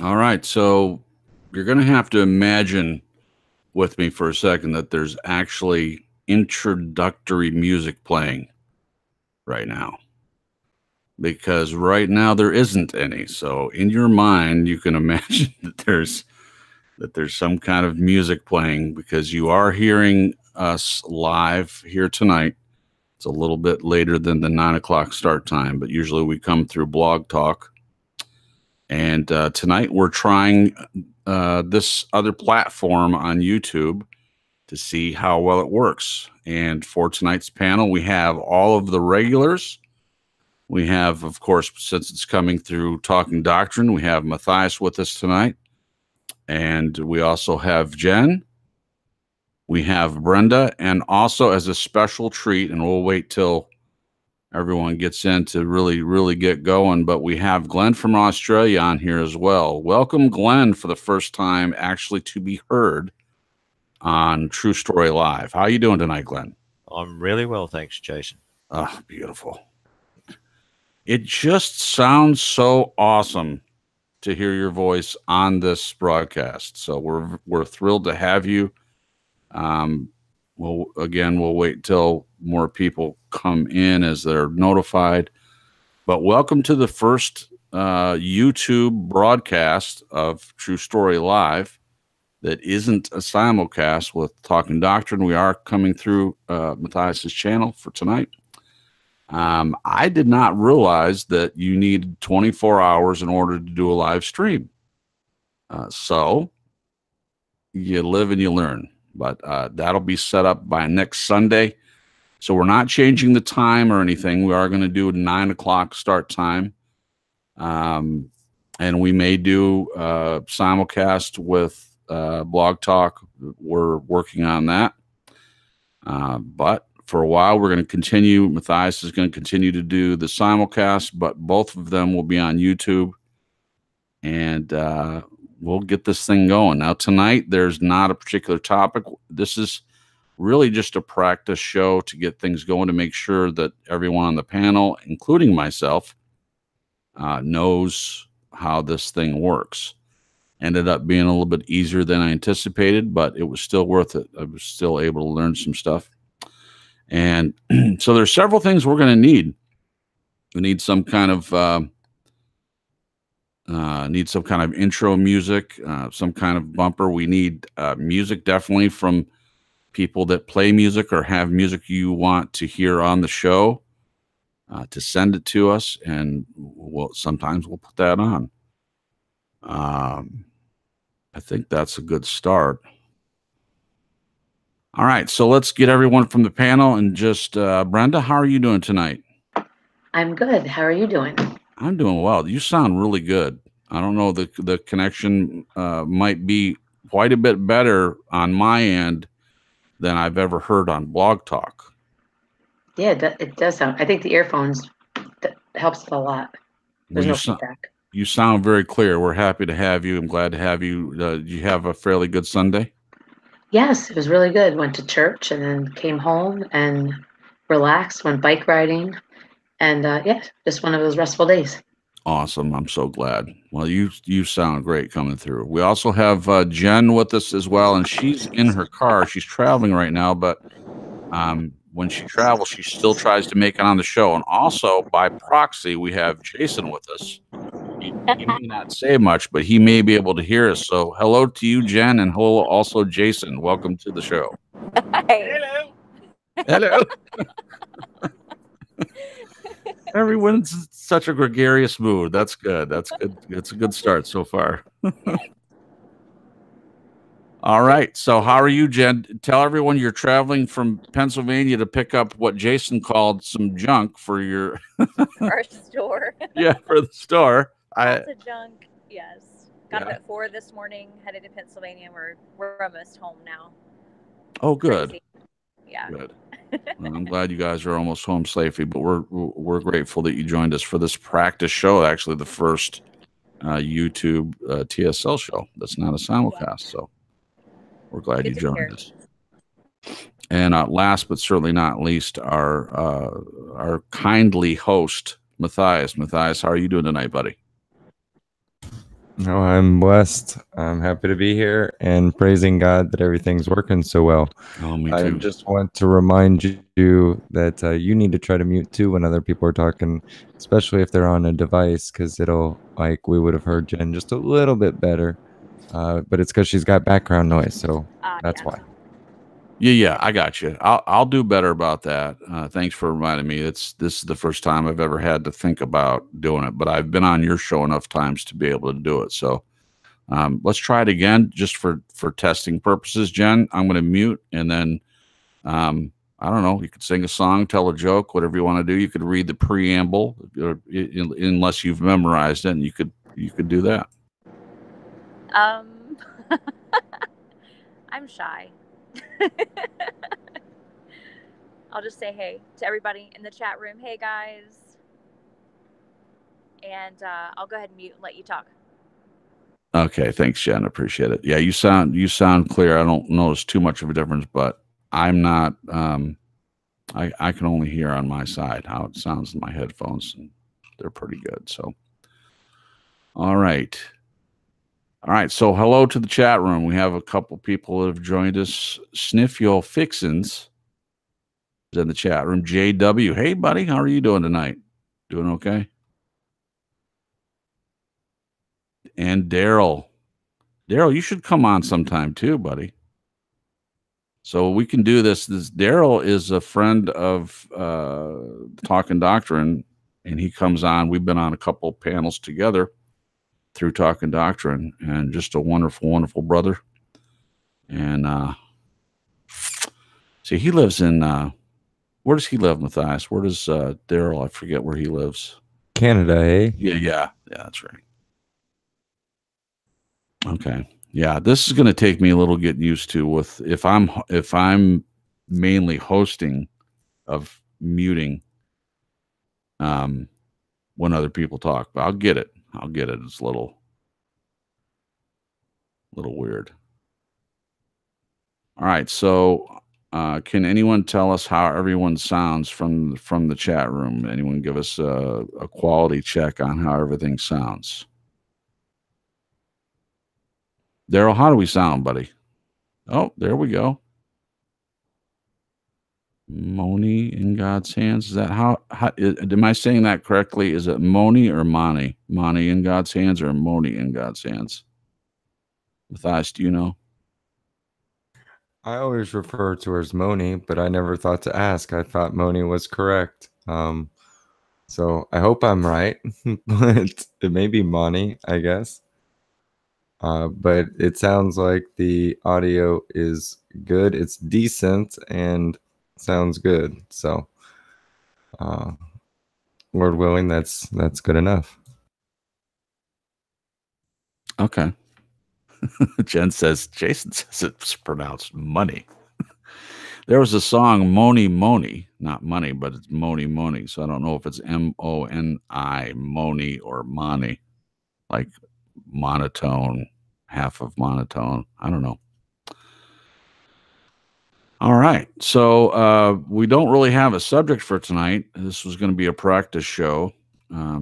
All right, so you're going to have to imagine with me for a second that there's actually introductory music playing right now because right now there isn't any. So in your mind, you can imagine that there's some kind of music playing because you are hearing us live here tonight. It's a little bit later than the 9 o'clock start time, but usually we come through Blog Talk. And tonight we're trying this other platform on YouTube to see how well it works. And for tonight's panel, we have all of the regulars. We have, of course, since it's coming through Talking Doctrine, we have Mathias with us tonight. And we also have Jen. We have Brenda. And also as a special treat, and we'll wait till everyone gets in to really, really get going. But we have Glenn from Australia on here as well. Welcome, Glenn, for the first time actually to be heard on True Story Live. How are you doing tonight, Glenn? I'm really well, thanks, Jason. Oh, beautiful. It just sounds so awesome to hear your voice on this broadcast. So we're thrilled to have you. We'll wait till more people come in as they're notified. But welcome to the first YouTube broadcast of True Story Live that isn't a simulcast with Talking Doctrine. We are coming through Mathias's channel for tonight. I did not realize that you needed 24 hours in order to do a live stream. So you live and you learn. But that'll be set up by next Sunday. So we're not changing the time or anything. We are going to do a 9 o'clock start time. And we may do simulcast with Blog Talk. We're working on that. But for a while, we're going to continue. Mathias is going to continue to do the simulcast, but both of them will be on YouTube. And we'll get this thing going. Now, tonight, there's not a particular topic. This is really just a practice show to get things going, to make sure that everyone on the panel, including myself, knows how this thing works. Ended up being a little bit easier than I anticipated, but it was still worth it. I was still able to learn some stuff. And so there's several things we're going to need. We need some kind of intro music, some kind of bumper. We need music definitely from people that play music or have music you want to hear on the show, to send it to us, and sometimes we'll put that on. I think that's a good start. All right, so let's get everyone from the panel, and just Brenda, how are you doing tonight? I'm good. How are you doing? I'm doing well. You sound really good. I don't know, the connection might be quite a bit better on my end than I've ever heard on Blog Talk. Yeah, it does sound. I think the earphones helps a lot. There's no feedback. You sound very clear. We're happy to have you. I'm glad to have you. Did you have a fairly good Sunday? Yes, it was really good. Went to church and then came home and relaxed, went bike riding, and just one of those restful days. Awesome. I'm so glad. Well, you sound great coming through. We also have Jen with us as well, and she's in her car. She's traveling right now, but when she travels, she still tries to make it on the show. And also, by proxy, we have Jason with us. He may not say much, but he may be able to hear us. So hello to you, Jen, and hello also, Jason. Welcome to the show. Hi. Hello. Everyone's in such a gregarious mood. That's good. That's good. It's a good start so far. All right. So how are you, Jen? Tell everyone you're traveling from Pennsylvania to pick up what Jason called some junk for your Our store. Yeah, for the store. Lots of junk. Yes. Got up at 4 this morning, headed to Pennsylvania. We're almost home now. Oh, good. Crazy. Yeah. Good. Well, I'm glad you guys are almost home safely, but we're grateful that you joined us for this practice show. Actually, the first YouTube TSL show that's not a simulcast. So we're glad you joined us. And last but certainly not least, our kindly host, Mathias. Mathias, how are you doing tonight, buddy? No, I'm blessed. I'm happy to be here and praising God that everything's working so well. Oh, me I too. just want to remind you that you need to try to mute too when other people are talking, especially if they're on a device, because it'll, like, we would have heard Jen just a little bit better. But it's because she's got background noise, so that's why. Yeah, I got you. I'll do better about that. Thanks for reminding me. This is the first time I've ever had to think about doing it, but I've been on your show enough times to be able to do it. So let's try it again, just for testing purposes. Jen, I'm going to mute, and then I don't know. You could sing a song, tell a joke, whatever you want to do. You could read the preamble, unless you've memorized it, and you could do that. I'm shy. I'll just say hey to everybody in the chat room. Hey guys. And I'll go ahead and mute and let you talk. Okay, thanks, Jen. Appreciate it. Yeah, you sound clear. I don't notice too much of a difference, but I'm not. I can only hear on my side how it sounds in my headphones, and they're pretty good. So, all right. So, hello to the chat room. We have a couple people that have joined us. Sniff Your Fixins is in the chat room. JW, hey buddy, how are you doing tonight? Doing okay? And Daryl, you should come on sometime too, buddy. So we can do this. Daryl is a friend of Talkin Doctrine, and he comes on. We've been on a couple panels together through Talkin Doctrine, and just a wonderful, wonderful brother. And see, he lives in where does he live, Mathias? Where does Daryl? I forget where he lives. Canada, eh? Yeah, that's right. Okay. Yeah, this is going to take me a little getting used to with if I'm mainly hosting of muting when other people talk, but I'll get it. It's a little weird. All right, so can anyone tell us how everyone sounds from the chat room? Anyone give us a quality check on how everything sounds? Daryl, how do we sound, buddy? Oh, there we go. Moni in God's hands. Is that how am I saying that correctly? Is it Moni or Mani? Mani in God's hands or Moni in God's hands? Mathias, do you know? I always refer to her as Moni, but I never thought to ask. I thought Moni was correct. So I hope I'm right, but it may be Moni, I guess. But it sounds like the audio is good. It's decent and sounds good. So, Lord willing, that's good enough. Okay. Jason says it's pronounced money. There was a song Moni, not money, but it's Moni. So I don't know if it's Moni, Moni, or Mani, like monotone, half of monotone. I don't know. All right. So we don't really have a subject for tonight. This was going to be a practice show,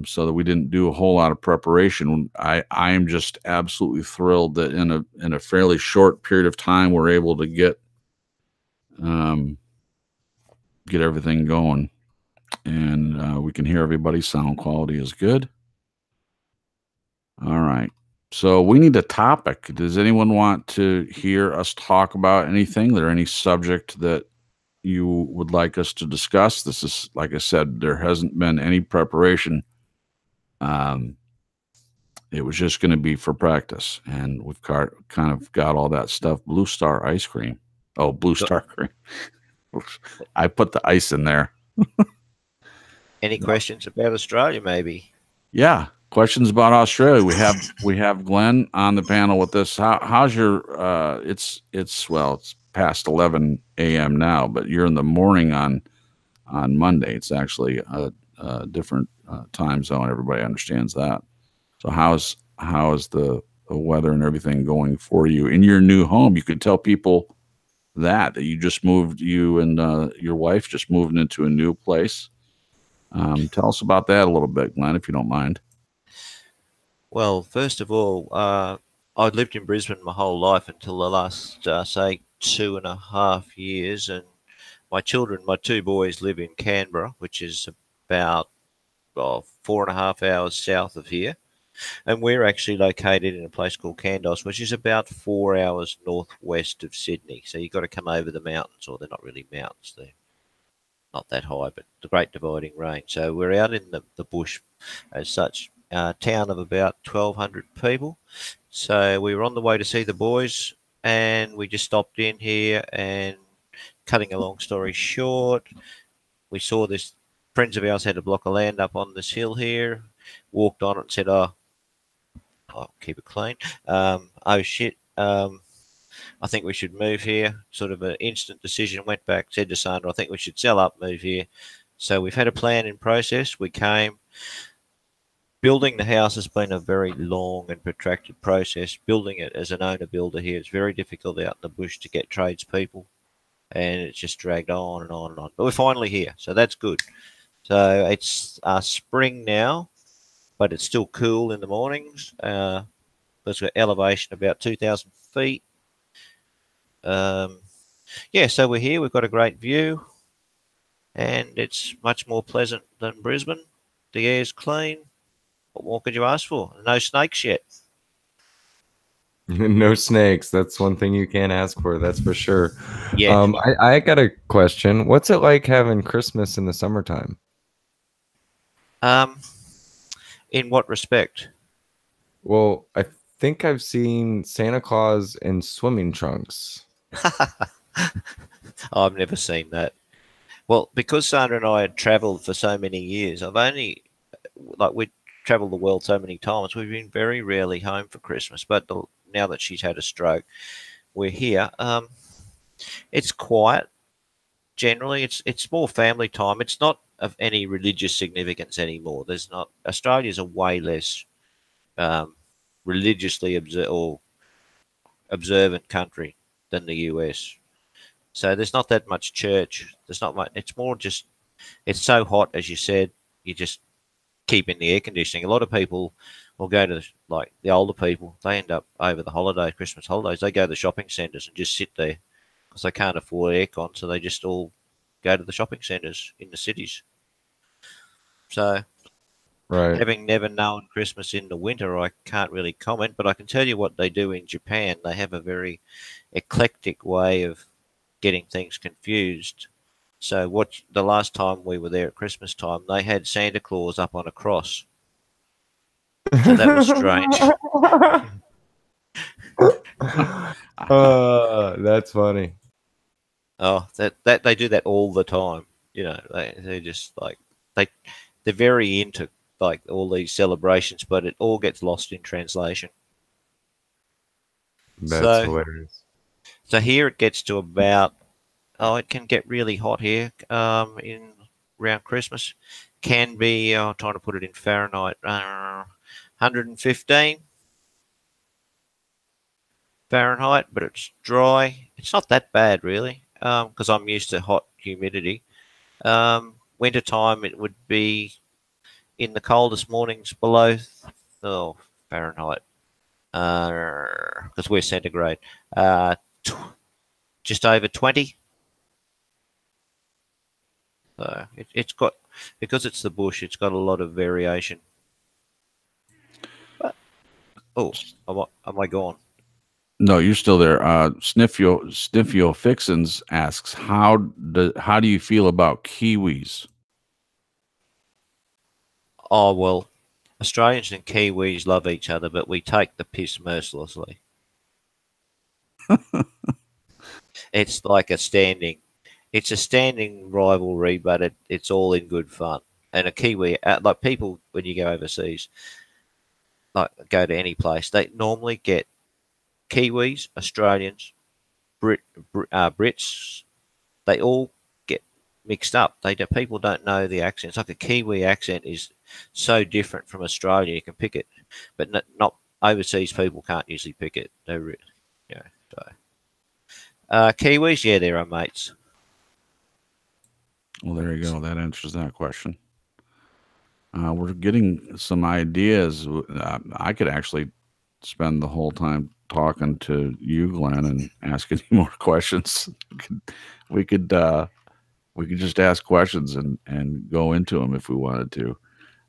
so that we didn't do a whole lot of preparation. I am just absolutely thrilled that in a fairly short period of time we're able to get everything going, and we can hear everybody's sound quality is good. All right. So we need a topic. Does anyone want to hear us talk about anything? Is there any subject that you would like us to discuss? This is, like I said, there hasn't been any preparation. It was just going to be for practice, and we've kind of got all that stuff. Blue Star ice cream. Oh, Blue Star cream. I put the ice in there. Any questions about Australia, maybe? Yeah, questions about Australia. We have Glenn on the panel with us. How's your? It's past 11 a.m. now, but you're in the morning on Monday. It's actually a different time zone. Everybody understands that. So how is the weather and everything going for you in your new home? You could tell people that you just moved. You and your wife just moved into a new place. Tell us about that a little bit, Glenn, if you don't mind. Well, first of all, I'd lived in Brisbane my whole life until the last, say, 2.5 years, and my children, my two boys, live in Canberra, which is about 4.5 hours south of here. And we're actually located in a place called Candos, which is about 4 hours northwest of Sydney. So you've got to come over the mountains, or they're not really mountains, they're not that high, but the Great Dividing Range. So we're out in the bush as such. Town of about 1,200 people. So we were on the way to see the boys, and we just stopped in here. And cutting a long story short, we saw this friends of ours had a block of land up on this hill here. Walked on it and said, "Oh, I'll keep it clean. Oh shit. I think we should move here." Sort of an instant decision. Went back, said to Sandra, "I think we should sell up, move here." So we've had a plan in process. We came. Building the house has been a very long and protracted process. Building it as an owner builder here is very difficult out in the bush to get tradespeople, and it's just dragged on and on and on. But we're finally here, so that's good. So it's spring now, but it's still cool in the mornings. There's got elevation about 2,000 feet. Yeah, so we're here. We've got a great view, and it's much more pleasant than Brisbane. The air's clean. What more could you ask for? No snakes yet. No snakes. That's one thing you can't ask for. That's for sure. Yeah. I got a question. What's it like having Christmas in the summertime? In what respect? Well, I think I've seen Santa Claus in swimming trunks. I've never seen that. Well, because Sandra and I had travelled for so many years, we travelled the world so many times, we've been very rarely home for Christmas. But now that she's had a stroke, we're here. It's quiet. Generally, it's more family time. It's not of any religious significance anymore. There's not. Australia's a way less religiously observant country than the US. So there's not that much church. There's not much. It's more just, it's so hot, as you said, you just keep in the air conditioning. A lot of people will go to, like the older people, they end up over the holidays, Christmas holidays, they go to the shopping centres and just sit there because they can't afford aircon. So they just all go to the shopping centres in the cities. So Right. having never known Christmas in the winter, I can't really comment, but I can tell you what they do in Japan. They have a very eclectic way of getting things confused. So the last time we were there at Christmas time, they had Santa Claus up on a cross. So that was strange. That's funny. Oh, that they do that all the time. You know, they just like they're very into like all these celebrations, but it all gets lost in translation. That's hilarious. So here it gets to about, it can get really hot here in around Christmas. Can be, I'm trying to put it in Fahrenheit, 115 Fahrenheit, but it's dry. It's not that bad really, because I'm used to hot humidity. Winter time it would be in the coldest mornings below Fahrenheit, because we're centigrade, just over 20. So it's got, because it's the bush, it's got a lot of variation. But, am I gone? No, you're still there. Sniffio Fixins asks, how do you feel about Kiwis? Oh, well, Australians and Kiwis love each other, but we take the piss mercilessly. It's like a standing rivalry, but it's all in good fun. And a Kiwi, like people, when you go overseas, like go to any place, they normally get Kiwis, Australians, Brits. They all get mixed up. People don't know the accents. Like a Kiwi accent is so different from Australia, you can pick it, but not overseas people can't usually pick it. They're, so. Kiwis, yeah, they're our mates. Well, there you go. That answers that question. we're getting some ideas. I could actually spend the whole time talking to you, Glenn, and asking you more questions. We could just ask questions and go into them if we wanted to.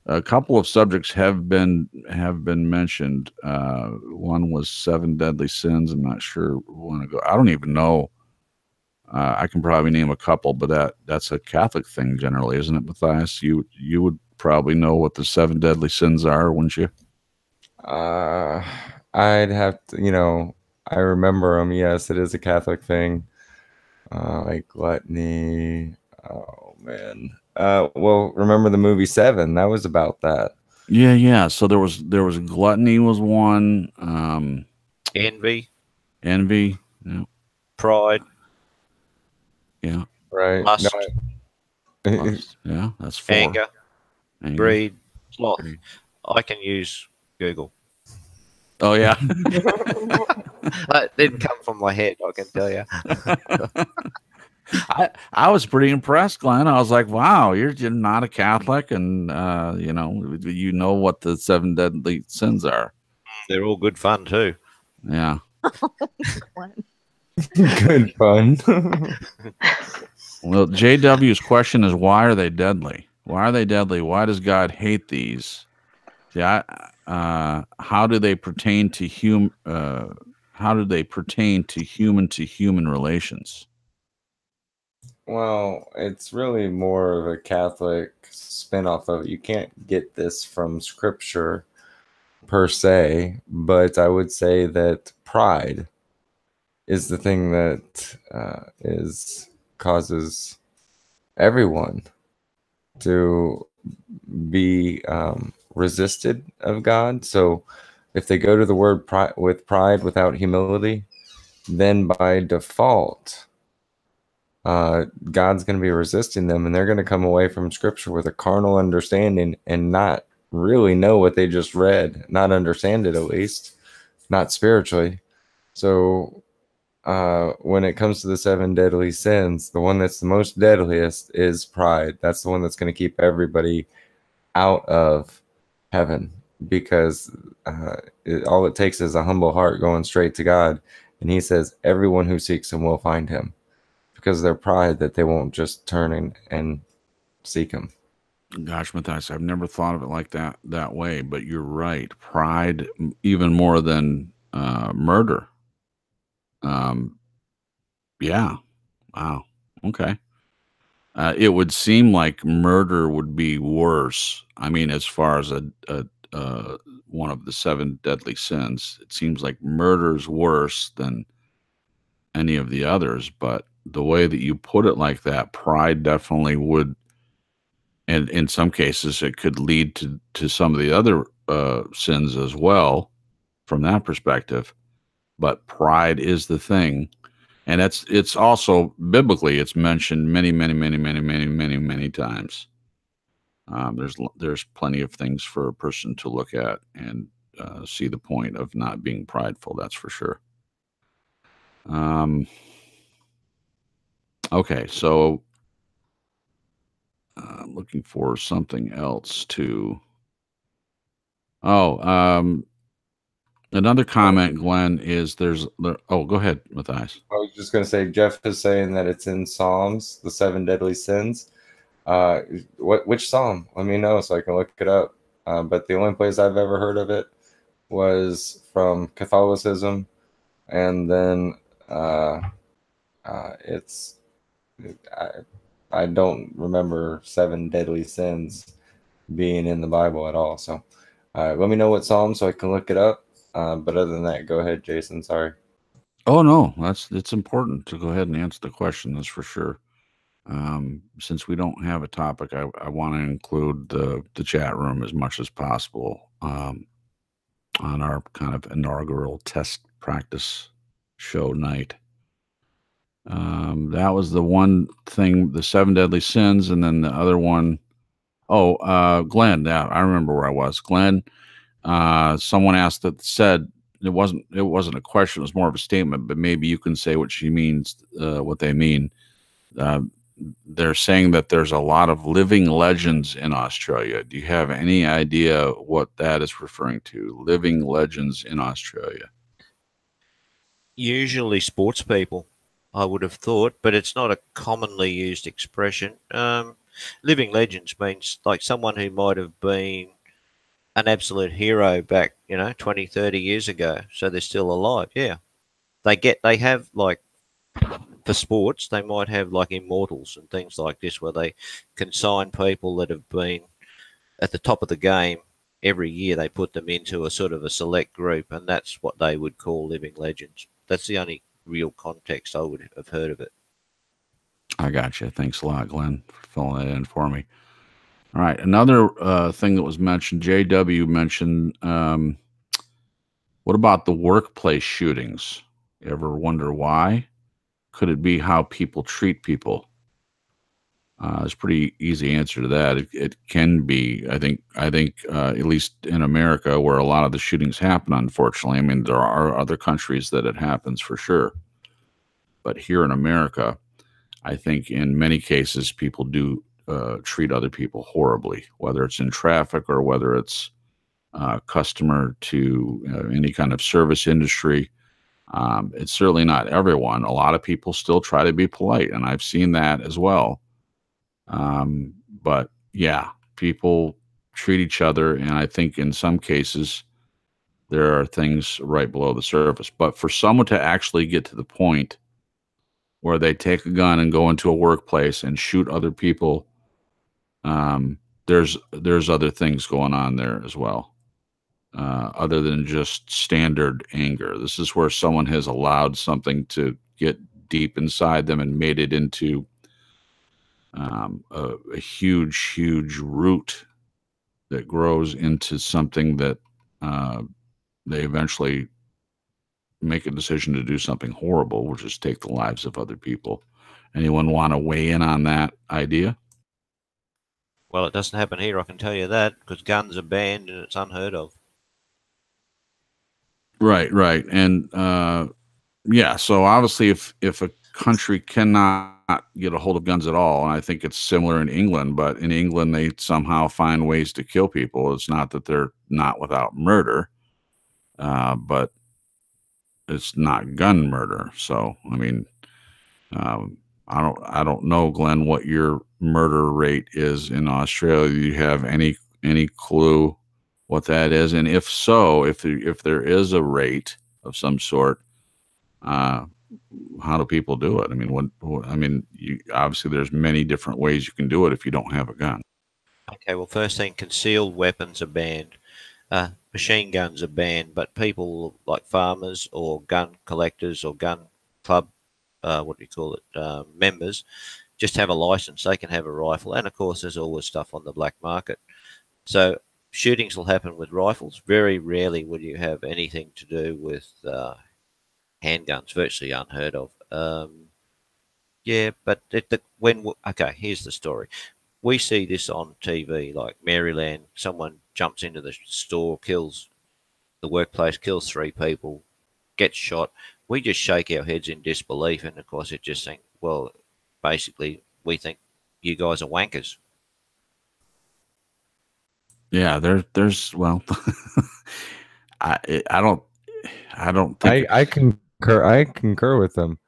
A couple of subjects have been mentioned. One was 7 deadly sins. I'm not sure we want to go. I don't even know. I can probably name a couple, but that's a Catholic thing generally, isn't it, Matthias? You would probably know what the 7 deadly sins are, wouldn't you? I'd have to, I remember them. Yes, it is a Catholic thing. Like gluttony. Oh man. Well, remember the movie Seven? That was about that. Yeah. So there was gluttony was one. Envy. Yeah. Pride. Yeah. Right. Lust. Lust. Yeah, that's 4. Anger. Greed. Sloth. I can use Google. Oh yeah. That didn't come from my head, I can tell you. I was pretty impressed, Glenn. I was like, wow, you're not a Catholic, and you know what the 7 deadly sins are. They're all good fun too. Yeah. Good fun. Well, JW's question is, why are they deadly? Why are they deadly? Why does God hate these? Yeah. How do they pertain to human to human relations? Well, it's really more of a Catholic spin-off of it. You can't get this from scripture per se, but I would say that pride is the thing that causes everyone to be resisted of God. So if they go to the word with pride without humility, then by default, God's going to be resisting them, and they're going to come away from scripture with a carnal understanding and not really know what they just read, not understand it, at least not spiritually. So when it comes to the 7 deadly sins, the one that's the most deadliest is pride. That's the one that's going to keep everybody out of heaven, because all it takes is a humble heart going straight to God, and he says everyone who seeks him will find him, because of their pride that they won't just turn and seek him. Gosh, Matthias, I've never thought of it like that way, but you're right. Pride, even more than murder. Yeah. Wow. Okay. It would seem like murder would be worse. I mean, as far as one of the 7 deadly sins, it seems like murder's worse than any of the others. But the way that you put it like that, pride definitely would, and in some cases, it could lead to some of the other sins as well, from that perspective. But pride is the thing. And it's also biblically, it's mentioned many times. There's plenty of things for a person to look at and see the point of not being prideful. That's for sure. Okay, so I'm looking for something else to. Another comment, Glenn, is oh, go ahead, Matthias. I was just going to say, Jeff is saying that it's in Psalms, the 7 deadly sins. Which Psalm? Let me know so I can look it up. But the only place I've ever heard of it was from Catholicism, and then I don't remember 7 deadly sins being in the Bible at all. So let me know what Psalm so I can look it up. But other than that, go ahead, Jason. Sorry. Oh no, it's important to go ahead and answer the question. That's for sure. Since we don't have a topic, I want to include the chat room as much as possible on our kind of inaugural test practice show night. That was the one thing, the 7 deadly sins, and then the other one. Oh, Glenn. Yeah, I remember where I was. Glenn. Someone said it wasn't a question, it was more of a statement, but maybe you can say what she means, what they mean. they're saying that there's a lot of living legends in Australia. Do you have any idea what that is referring to? Living legends in Australia. Usually sports people, I would have thought, but it's not a commonly used expression. Living legends means like someone who might have been an absolute hero back, 20, 30 years ago. So they're still alive. Yeah. They have like, for sports, they might have like immortals and things like this where they consign people that have been at the top of the game every year. They put them into a sort of a select group, and that's what they would call living legends. That's the only real context I would have heard of it. I got you. Thanks a lot, Glenn, for filling that in for me. All right. Another thing that was mentioned, JW mentioned, what about the workplace shootings? You ever wonder why? Could it be how people treat people? There's a pretty easy answer to that. It can be. I think at least in America, where a lot of the shootings happen, unfortunately. I mean, there are other countries that it happens for sure, but here in America, I think in many cases people do treat other people horribly, whether it's in traffic or whether it's customer to any kind of service industry. It's certainly not everyone. A lot of people still try to be polite, and I've seen that as well. But yeah, people treat each other, and I think in some cases there are things right below the surface. But for someone to actually get to the point where they take a gun and go into a workplace and shoot other people, there's other things going on there as well, other than just standard anger. This is where someone has allowed something to get deep inside them and made it into a huge root that grows into something that they eventually make a decision to do something horrible, which is take the lives of other people. Anyone want to weigh in on that idea? Well, it doesn't happen here, I can tell you that, because guns are banned and it's unheard of. Right. And yeah, so obviously if a country cannot get a hold of guns at all, and I think it's similar in England, but in England they somehow find ways to kill people. It's not that they're not without murder, but it's not gun murder. So I mean, I don't know, Glenn, what your murder rate is in Australia. Do you have any clue what that is? And if so, if there is a rate of some sort, how do people do it? I mean, obviously there's many different ways you can do it if you don't have a gun. Okay, well, first thing, concealed weapons are banned. Machine guns are banned, but people like farmers or gun collectors or gun club, members, just have a license. They can have a rifle. And of course, there's always stuff on the black market. So shootings will happen with rifles. Very rarely will you have anything to do with handguns, virtually unheard of. Yeah, but okay, here's the story. We see this on TV, like Maryland. Someone jumps into the store, kills the workplace, kills 3 people, gets shot. We just shake our heads in disbelief, and of course, it just think, well, basically, we think you guys are wankers. Yeah, there's well, I don't think I concur with them.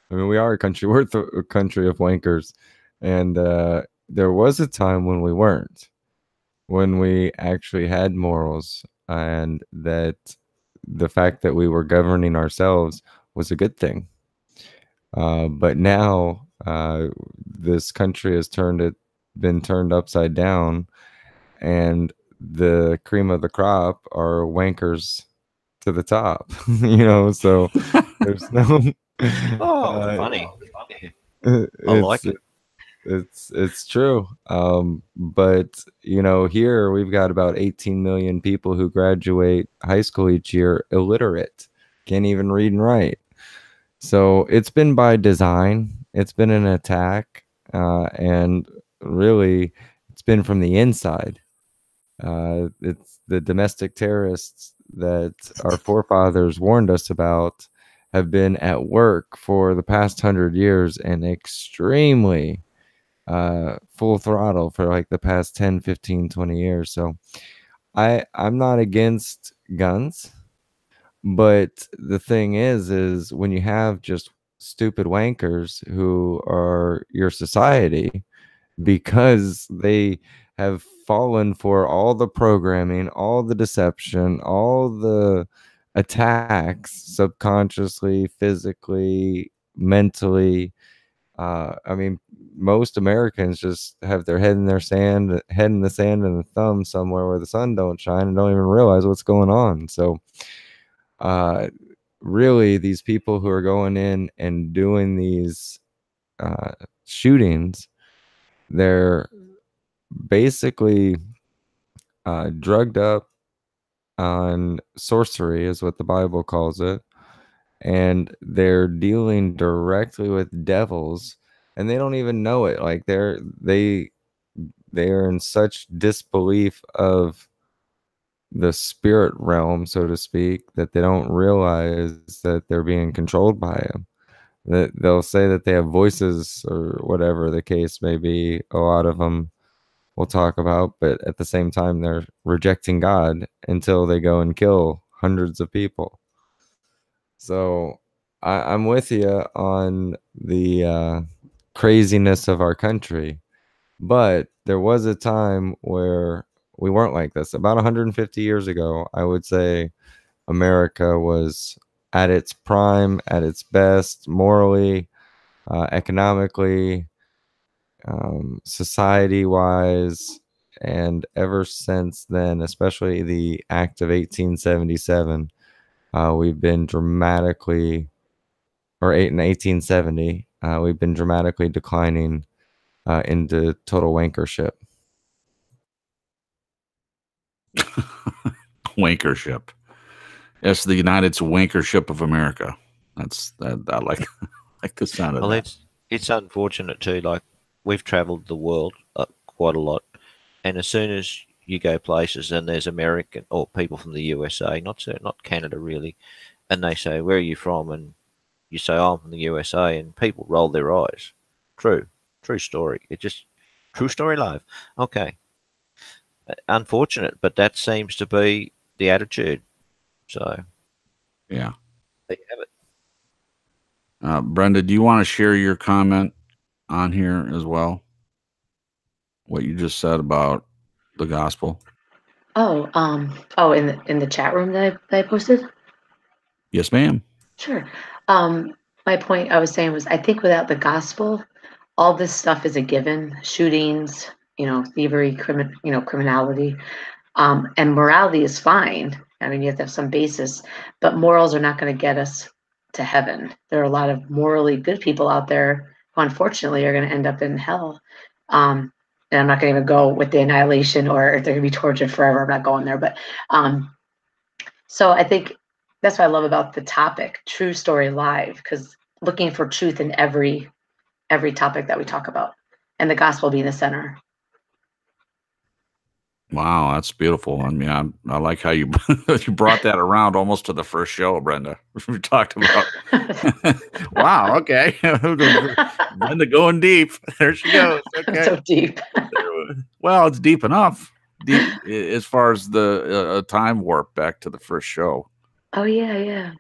I mean, we are a country. We're a country of wankers, and there was a time when we weren't, when we actually had morals, and that the fact that we were governing ourselves was a good thing. But now this country has been turned upside down, and the cream of the crop are wankers to the top. So there's no. Funny. I like it. It's true. But here we've got about 18 million people who graduate high school each year illiterate, can't even read and write. So it's been by design. It's been an attack, and really, it's been from the inside. It's the domestic terrorists that our forefathers warned us about have been at work for the past 100 years and extremely full throttle for like the past 10, 15, 20 years. So I'm not against guns, but the thing is when you have just stupid wankers who are your society because they have fallen for all the programming, all the deception, all the attacks subconsciously, physically, mentally. I mean, most Americans just have their head in the sand and a thumb somewhere where the sun don't shine and don't even realize what's going on. So, really, these people who are going in and doing these shootings, they're basically drugged up on sorcery, is what the Bible calls it, and they're dealing directly with devils, and they don't even know it. Like they are in such disbelief of the spirit realm, so to speak, that they don't realize that they're being controlled by him. That they'll say that they have voices or whatever the case may be. A lot of them we'll talk about, but at the same time, they're rejecting God until they go and kill hundreds of people. So I'm with you on the craziness of our country, but there was a time where we weren't like this. About 150 years ago, I would say America was at its prime, at its best, morally, economically, society-wise, and ever since then, especially the Act of 1877, we've been dramatically, or in 1870, we've been dramatically declining into total wankership. Wankership. Yes, the United Wankership of America. That's that. I like the sound of Well, that. it's unfortunate too. Like, we've travelled the world quite a lot, and as soon as you go places and there's American or people from the USA, not Canada really, and they say, "Where are you from?" and you say, "Oh, I'm from the USA," and people roll their eyes. True story. It just true story live. Okay, unfortunate, but that seems to be the attitude. So Yeah. there you have it. Brenda, do you want to share your comment on here as well? What you just said about the gospel? Oh, in the chat room that I posted? Yes, ma'am. Sure. My point I was saying was I think without the gospel, all this stuff is a given. Shootings, thievery, criminality. And morality is fine. I mean, you have to have some basis, but morals are not going to get us to heaven. There are a lot of morally good people out there who unfortunately are going to end up in hell. And I'm not going to even go with the annihilation or if they're going to be tortured forever. I'm not going there. But so I think that's what I love about the topic, True Story Live, because looking for truth in every topic that we talk about, and the gospel being the center. Wow, that's beautiful. I mean, I like how you you brought that around almost to the first show, Brenda. We talked about. Wow. Okay, Brenda going deep. There she goes. Okay. So deep. Well, it's deep enough. Deep as far as the time warp back to the first show. Oh yeah.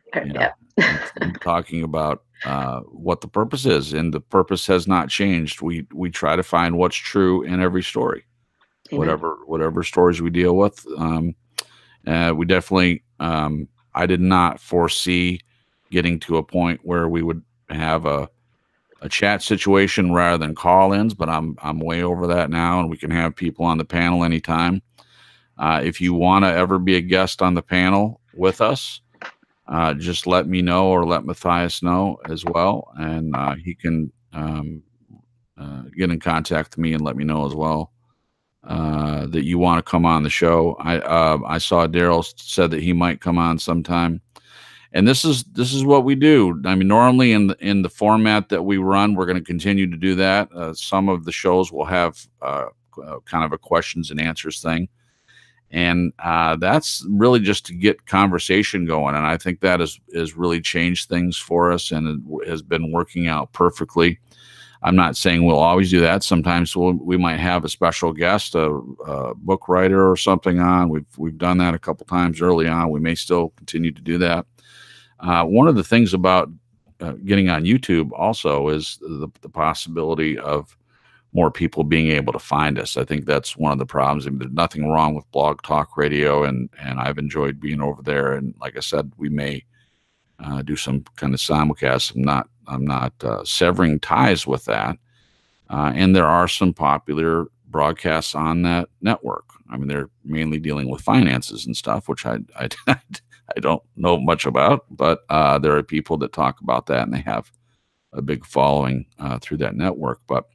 Talking about what the purpose is, and the purpose has not changed. We try to find what's true in every story. Amen. Whatever stories we deal with. We definitely, I did not foresee getting to a point where we would have a chat situation rather than call-ins, but I'm way over that now, and we can have people on the panel anytime. If you want to ever be a guest on the panel with us, just let me know or let Mathias know as well, and he can get in contact with me and let me know as well. That you want to come on the show. I saw Daryl said that he might come on sometime, and this is what we do. I mean, normally in the format that we run, we're going to continue to do that. Some of the shows will have kind of a questions and answers thing, and that's really just to get conversation going. And I think that has really changed things for us, and it has been working out perfectly. I'm not saying we'll always do that. Sometimes we might have a special guest, a book writer or something on. We've done that a couple times early on. We may still continue to do that. One of the things about getting on YouTube also is the possibility of more people being able to find us. I think that's one of the problems. I mean, there's nothing wrong with Blog Talk Radio, and I've enjoyed being over there. And like I said, we may do some kind of simulcast. I'm not severing ties with that. And there are some popular broadcasts on that network. I mean, they're mainly dealing with finances and stuff, which I don't know much about, but there are people that talk about that, and they have a big following through that network. But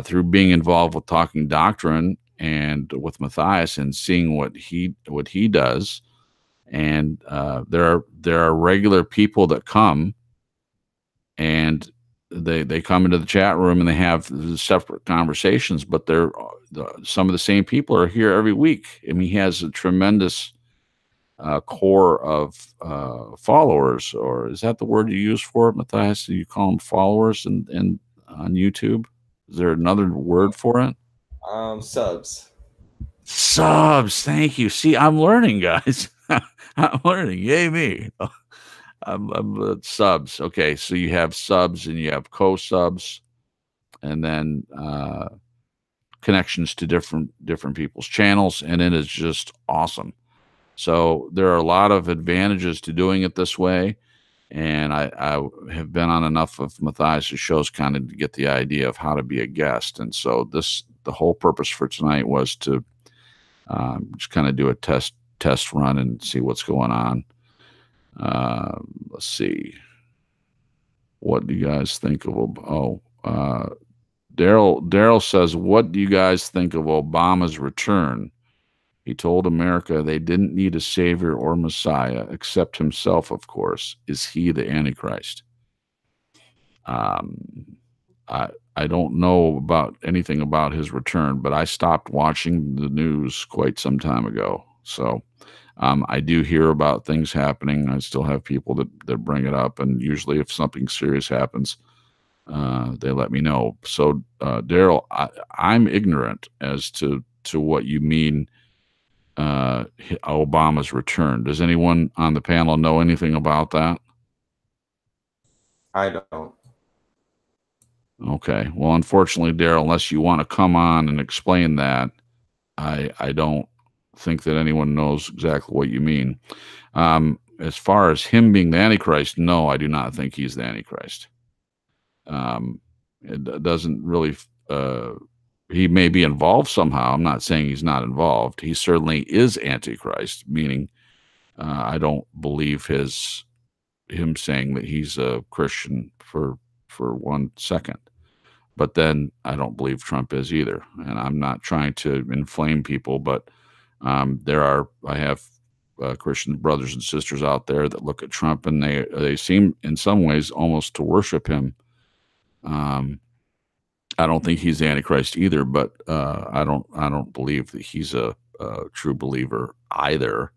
through being involved with Talking Doctrine and with Mathias and seeing what he does, and there are regular people that come, and they come into the chat room and they have separate conversations, but some of the same people are here every week. I mean, he has a tremendous core of followers, or is that the word you use for it, Mathias? Do you call them followers and on YouTube? Is there another word for it? Subs. Subs. Thank you. See, I'm learning, guys. I'm learning. Yay me. I'm subs. Okay, so you have subs and you have co-subs, and then connections to different people's channels, and it is just awesome. So there are a lot of advantages to doing it this way, and I have been on enough of Mathias' shows kind of to get the idea of how to be a guest. And so the whole purpose for tonight was to just kind of do a test run and see what's going on. Let's see. What do you guys think of? Daryl says, what do you guys think of Obama's return? He told America they didn't need a savior or Messiah except himself, of course. Is he the Antichrist? I don't know about anything about his return, but I stopped watching the news quite some time ago. So I do hear about things happening. I still have people that bring it up, and usually if something serious happens, they let me know. So Daryl, I'm ignorant as to what you mean Obama's return. Does anyone on the panel know anything about that? I don't. Okay. Well, unfortunately, Daryl, unless you want to come on and explain that, I don't think that anyone knows exactly what you mean. As far as him being the Antichrist, no, I do not think he's the Antichrist. It doesn't really. He may be involved somehow. I'm not saying he's not involved. He certainly is Antichrist, meaning I don't believe him saying that he's a Christian for 1 second. But then I don't believe Trump is either. And I'm not trying to inflame people, but I have Christian brothers and sisters out there that look at Trump, and they seem in some ways almost to worship him. I don't think he's the Antichrist either, but I don't believe that he's a true believer either.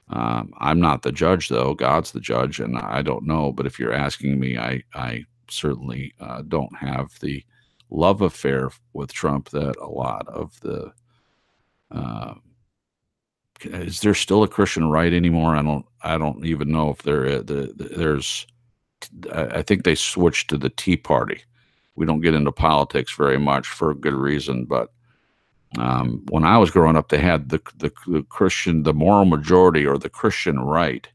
I'm not the judge, though. God's the judge, and I don't know. But if you're asking me, I certainly don't have the love affair with Trump that a lot of the. Is there still a Christian right anymore? I don't even know if there's. I think they switched to the Tea Party. We don't get into politics very much for a good reason, but when I was growing up, they had the Christian, the moral majority, or the Christian right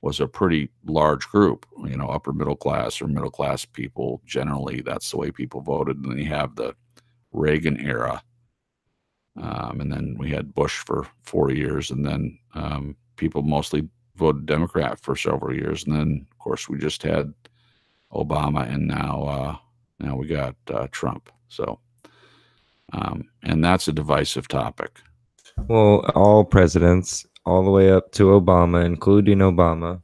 was a pretty large group, upper middle class or middle class people. Generally, that's the way people voted. And then you have the Reagan era. And then we had Bush for 4 years, and then people mostly voted Democrat for several years. And then, of course, we just had Obama, and now we got Trump. So, and that's a divisive topic. Well, all presidents, all the way up to Obama, including Obama,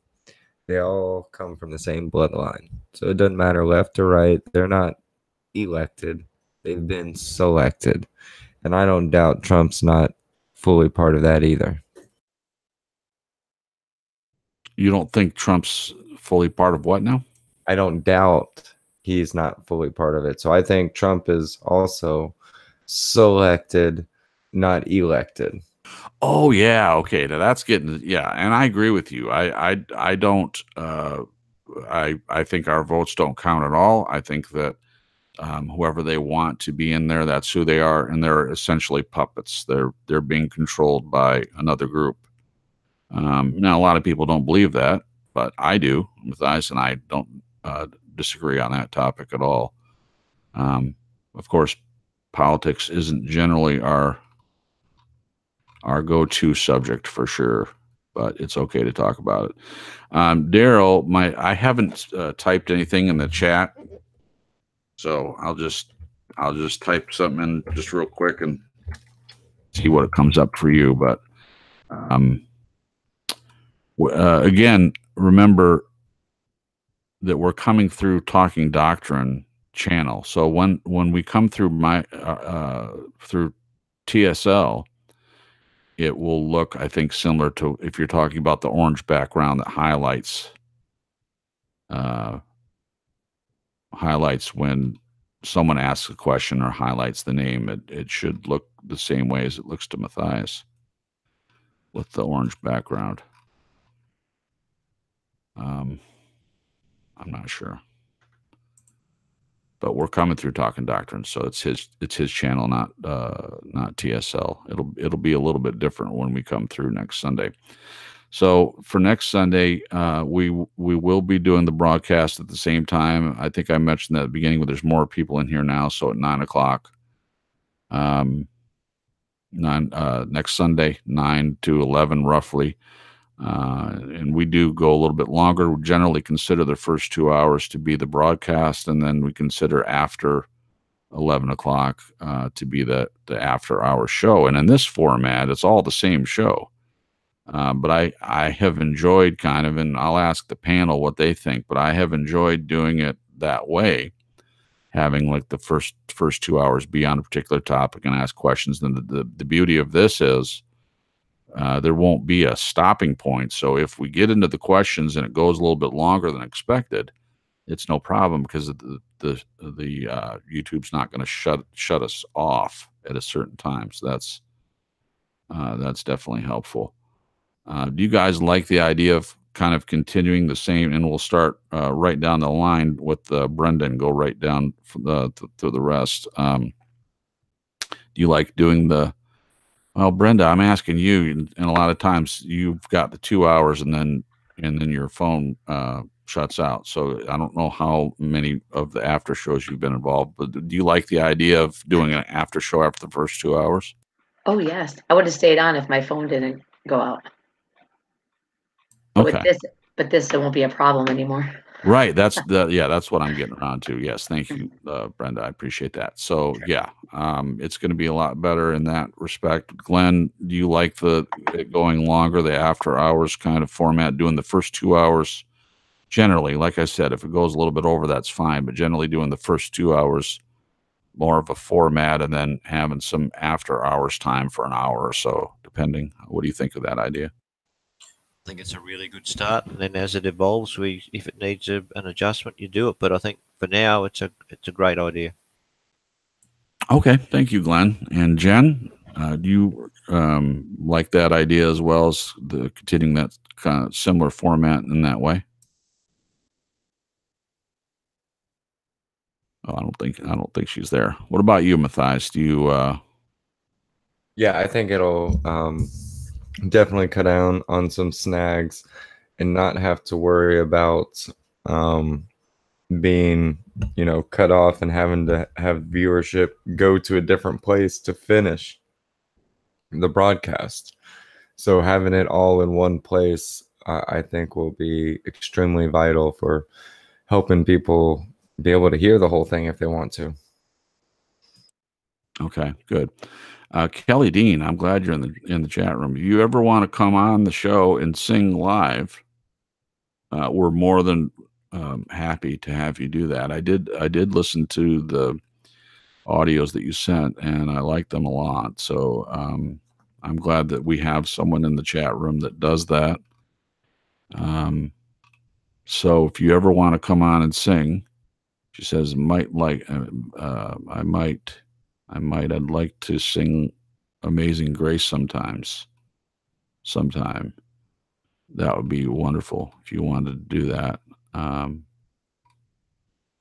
they all come from the same bloodline. So it doesn't matter left or right. They're not elected. They've been selected. And I don't doubt Trump's not fully part of that either. You don't think Trump's fully part of what now? I don't doubt he's not fully part of it. So I think Trump is also selected, not elected. Oh yeah, okay. Now that's getting, yeah, and I agree with you. I don't. I think our votes don't count at all. I think that whoever they want to be in there, that's who they are, and they're essentially puppets. They're being controlled by another group. Now, a lot of people don't believe that, but I do. Mathias and I don't disagree on that topic at all. Of course, politics isn't generally our go-to subject for sure, but it's okay to talk about it. Daryl, I haven't typed anything in the chat, so I'll just type something in just real quick and see what it comes up for you. But again, remember that we're coming through Talking Doctrine channel. So when we come through through TSL, it will look, I think, similar to if you're talking about the orange background that highlights when someone asks a question or highlights the name. It should look the same way as it looks to Mathias with the orange background. I'm not sure, but we're coming through Talking Doctrine, so it's his channel, not TSL. It'll be a little bit different when we come through next Sunday. So for next Sunday, we will be doing the broadcast at the same time. I think I mentioned that at the beginning, but there's more people in here now. So at 9 o'clock, next Sunday, 9 to 11 roughly. And we do go a little bit longer. We generally consider the first 2 hours to be the broadcast, and then we consider after 11 o'clock to be the after hour show. And in this format, it's all the same show. But I have enjoyed kind of, and I'll ask the panel what they think, but I have enjoyed doing it that way, having like the first 2 hours be on a particular topic and ask questions. And the beauty of this is there won't be a stopping point. So if we get into the questions and it goes a little bit longer than expected, it's no problem, because the YouTube's not going to shut us off at a certain time. So that's definitely helpful. Do you guys like the idea of kind of continuing the same? And we'll start right down the line with Brenda and go right down to the rest. Do you like doing well, Brenda, I'm asking you, and a lot of times you've got the 2 hours and then your phone shuts out. So I don't know how many of the after shows you've been involved, but do you like the idea of doing an after show after the first 2 hours? Oh yes, I would have stayed on if my phone didn't go out. But Okay. With this, it won't be a problem anymore. Right. That's what I'm getting around to. Yes. Thank you, Brenda. I appreciate that. So yeah, it's going to be a lot better in that respect. Glenn, do you like it going longer, the after hours kind of format, doing the first 2 hours? Generally, like I said, if it goes a little bit over, that's fine. But generally doing the first 2 hours more of a format, and then having some after hours time for an hour or so, depending. What do you think of that idea? I think it's a really good start, and then as it evolves, if it needs an adjustment, you do it. But I think for now, it's a great idea. Okay, thank you, Glenn. And Jen, do you like that idea as well, as continuing that kind of similar format in that way? Oh, I don't think she's there. What about you, Mathias? Do you? Yeah, I think it'll definitely cut down on some snags and not have to worry about being, cut off and having to have viewership go to a different place to finish the broadcast. So having it all in one place, I think, will be extremely vital for helping people be able to hear the whole thing if they want to. Okay, good. Kelly Dean, I'm glad you're in the chat room. If you ever want to come on the show and sing live, we're more than happy to have you do that. I did listen to the audios that you sent, and I like them a lot. So I'm glad that we have someone in the chat room that does that. So if you ever want to come on and sing, She says, I'd like to sing Amazing Grace sometime. That would be wonderful if you wanted to do that.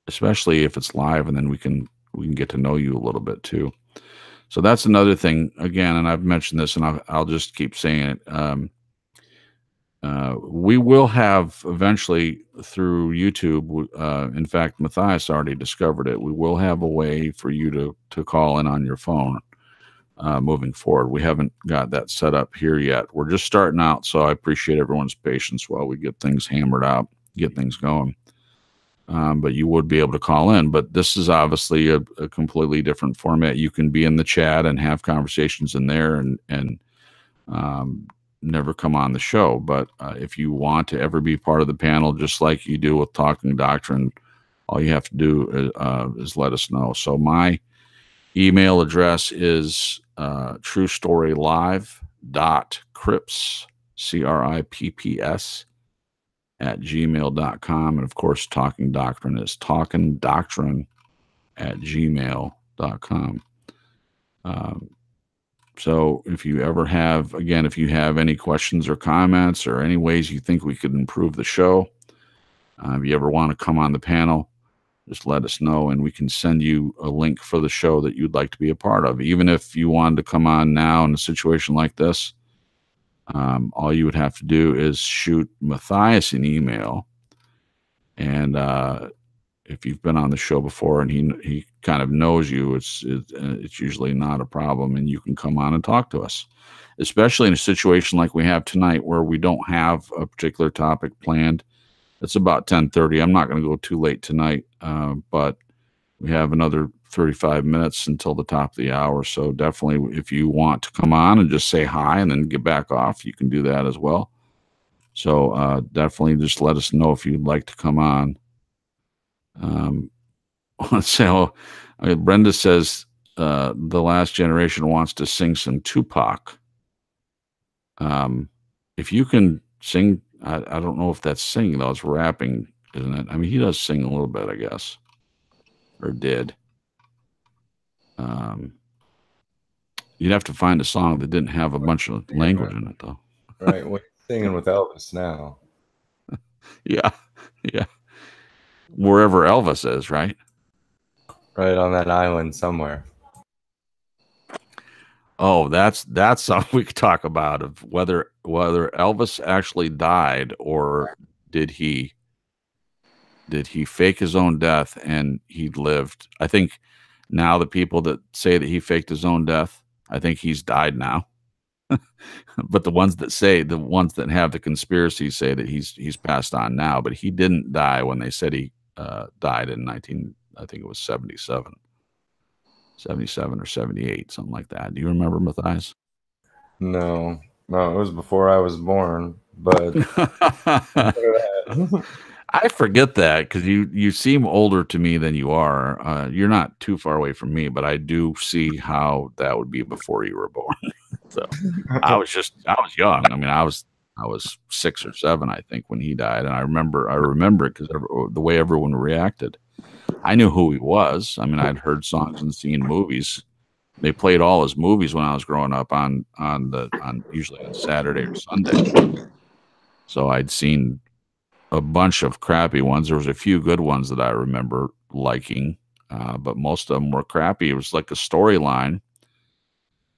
Especially if it's live, and then we can get to know you a little bit too. So that's another thing again, and I've mentioned this, and I'll just keep saying it. We will have eventually through YouTube. In fact, Mathias already discovered it. We will have a way for you to call in on your phone moving forward. We haven't got that set up here yet. We're just starting out, so I appreciate everyone's patience while we get things hammered out, get things going. But you would be able to call in. But this is obviously a completely different format. You can be in the chat and have conversations in there and never come on the show. But if you want to ever be part of the panel, just like you do with Talking Doctrine, all you have to do is let us know. So my email address is truestorylive.cripps, CRIPPS, @gmail.com. And of course, Talking Doctrine is talkingdoctrine@gmail.com. So if you ever have, again, if you have any questions or comments or any ways you think we could improve the show, if you ever want to come on the panel, just let us know and we can send you a link for the show that you'd like to be a part of. Even if you wanted to come on now in a situation like this, all you would have to do is shoot Mathias an email. And if you've been on the show before and he kind of knows you, it's usually not a problem, and you can come on and talk to us, especially in a situation like we have tonight where we don't have a particular topic planned. It's about 10:30. I'm not going to go too late tonight, but we have another 35 minutes until the top of the hour. So definitely, if you want to come on and just say hi and then get back off, you can do that as well. So definitely just let us know if you'd like to come on. So Brenda says the last generation wants to sing some Tupac. If you can sing, I don't know if that's singing though, it's rapping, isn't it? I mean, he does sing a little bit, I guess, or did. You'd have to find a song that didn't have a bunch of language in it, though. Right, we're singing with Elvis now. Yeah. Wherever Elvis is, right? Right on that island somewhere. Oh, that's something we could talk about, of whether Elvis actually died or did he fake his own death and he lived. I think now the people that say that he faked his own death, I think he's died now. But the ones that have the conspiracy say that he's passed on now, but he didn't die when they said he died in I think it was 77 or 78, something like that. Do you remember, Mathias? No, it was before I was born, but I forget that because you seem older to me than you are. You're not too far away from me, but I do see how that would be before you were born. So I was young. I mean, I was 6 or 7, I think, when he died, and I remember it because the way everyone reacted. I knew who he was. I mean, I'd heard songs and seen movies. They played all his movies when I was growing up on usually on Saturday or Sunday. So I'd seen a bunch of crappy ones. There was a few good ones that I remember liking, but most of them were crappy. It was like a storyline,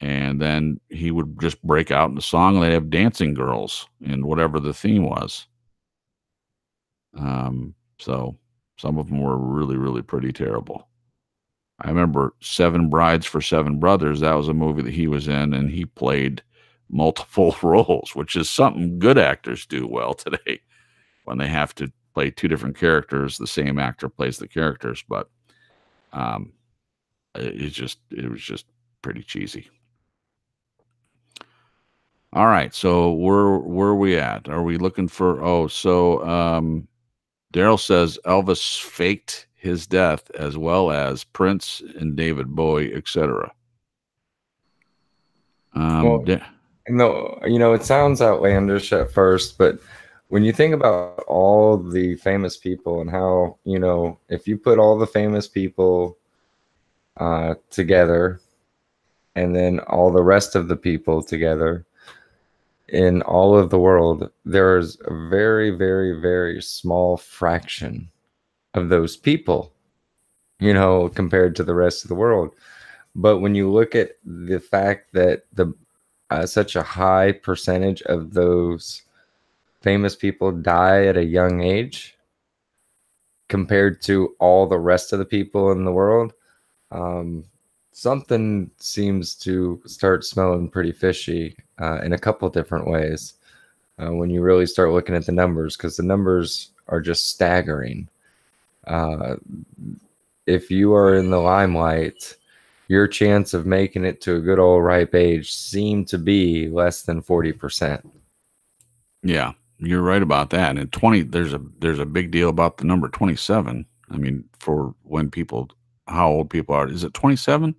and then he would just break out in the song, and they'd have dancing girls and whatever the theme was. So some of them were really, really pretty terrible. I remember 7 Brides for 7 Brothers. That was a movie that he was in, and he played multiple roles, which is something good actors do well today. When they have to play 2 different characters, the same actor plays the characters, but it was just pretty cheesy. All right, so where are we at? Are we looking for? Daryl says Elvis faked his death as well as Prince and David Bowie, etc. No, it sounds outlandish at first, but when you think about all the famous people and how, you know, if you put all the famous people together and then all the rest of the people together in all of the world, there's a very, very, very small fraction of those people, you know, compared to the rest of the world. But when you look at the fact that the such a high percentage of those famous people die at a young age compared to all the rest of the people in the world, something seems to start smelling pretty fishy in a couple different ways when you really start looking at the numbers, because the numbers are just staggering. If you are in the limelight, your chance of making it to a good old ripe age seem to be less than 40%. Yeah, you're right about that. And 20, there's a big deal about the number 27. I mean, for when people, how old people are, is it 27?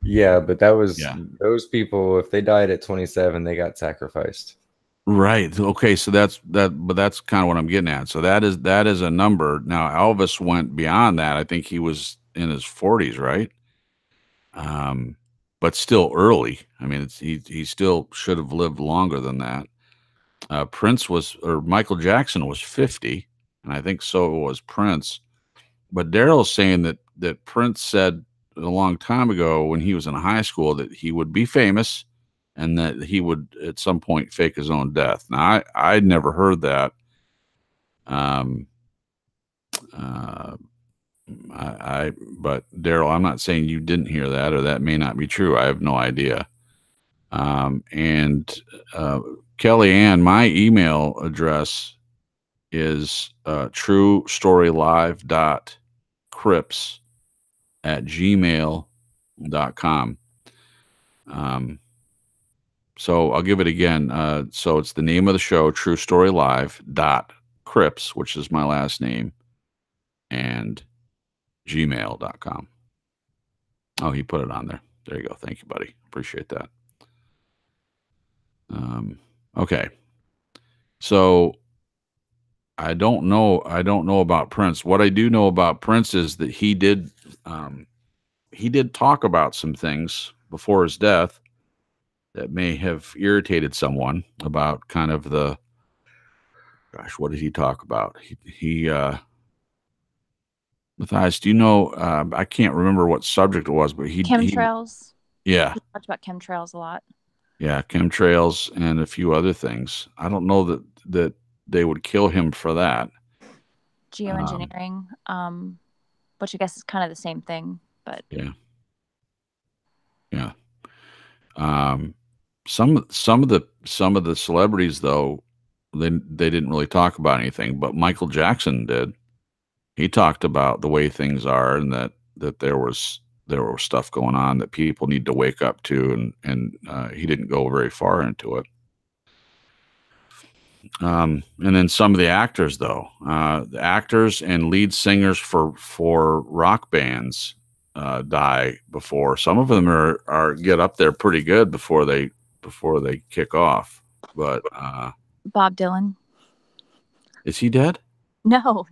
Yeah, but that was Yeah. those people, if they died at 27, they got sacrificed. Right. Okay. So but that's kind of what I'm getting at. So that is a number. Now, Elvis went beyond that. I think he was in his 40s, right? But still early. I mean, he still should have lived longer than that. Michael Jackson was 50, and I think so was Prince. But Daryl's saying that Prince said a long time ago when he was in high school that he would be famous and that he would at some point fake his own death. Now, I'd never heard that. But Daryl, I'm not saying you didn't hear that, or that may not be true. I have no idea. And Kellyanne, my email address is truestorylive.crips@gmail.com. So I'll give it again. So it's the name of the show, truestorylive.crips, which is my last name, and gmail.com. Oh, he put it on there. There you go. Thank you, buddy. Appreciate that. Okay. So I don't know about Prince. What I do know about Prince is that he did talk about some things before his death that may have irritated someone about kind of gosh, what did he talk about? Matthias, do you know, I can't remember what subject it was, but chemtrails. Yeah. He talked about chemtrails a lot. Yeah, chemtrails and a few other things. I don't know that they would kill him for that. Geoengineering, which I guess is kind of the same thing, but yeah. Some of the celebrities though, they didn't really talk about anything, but Michael Jackson did. He talked about the way things are and that there was stuff going on that people need to wake up to, and he didn't go very far into it. And then some of the actors, though, the actors and lead singers for rock bands die before. Some of them are get up there pretty good before they kick off. But Bob Dylan. Is he dead? No.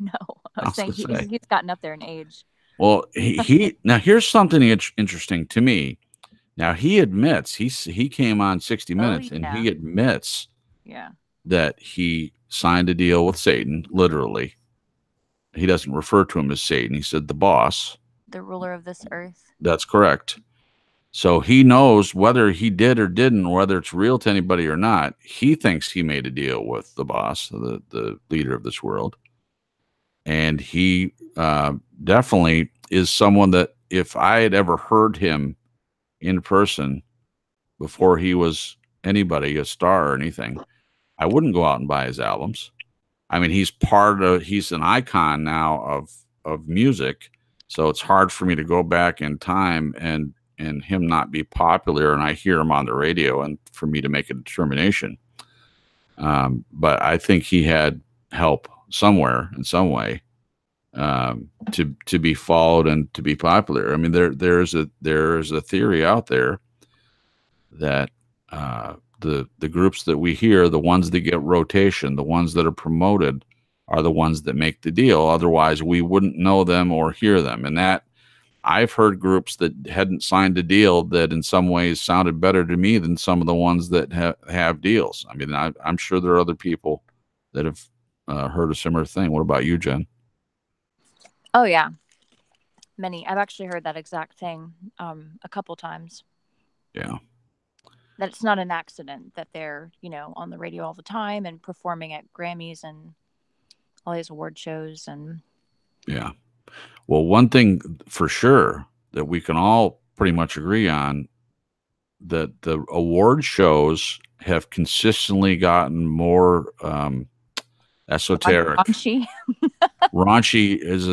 I was saying he's gotten up there in age. Well, he now here's something interesting to me. Now he admits he came on 60 Minutes and he admits that he signed a deal with Satan, literally. He doesn't refer to him as Satan. He said the boss. The ruler of this earth. That's correct. So he knows whether he did or didn't, whether it's real to anybody or not. He thinks he made a deal with the boss, the leader of this world. And he definitely is someone that if I had ever heard him in person before he was anybody, a star or anything, I wouldn't go out and buy his albums. I mean, he's an icon now of music. So it's hard for me to go back in time and him not be popular and I hear him on the radio and for me to make a determination. But I think he had help somewhere in some way to be followed and to be popular. I mean, there's a theory out there that the groups that we hear, the ones that get rotation, the ones that are promoted, are the ones that make the deal. Otherwise, we wouldn't know them or hear them. And that I've heard groups that hadn't signed a deal that in some ways sounded better to me than some of the ones that have deals. I mean, I'm sure there are other people that have heard a similar thing. What about you, Jen? Oh, yeah. Many. I've actually heard that exact thing a couple times. Yeah. That it's not an accident that they're, on the radio all the time and performing at Grammys and all these award shows. And yeah. Well, one thing for sure that we can all pretty much agree on, that the award shows have consistently gotten more esoteric. Raunchy. Raunchy is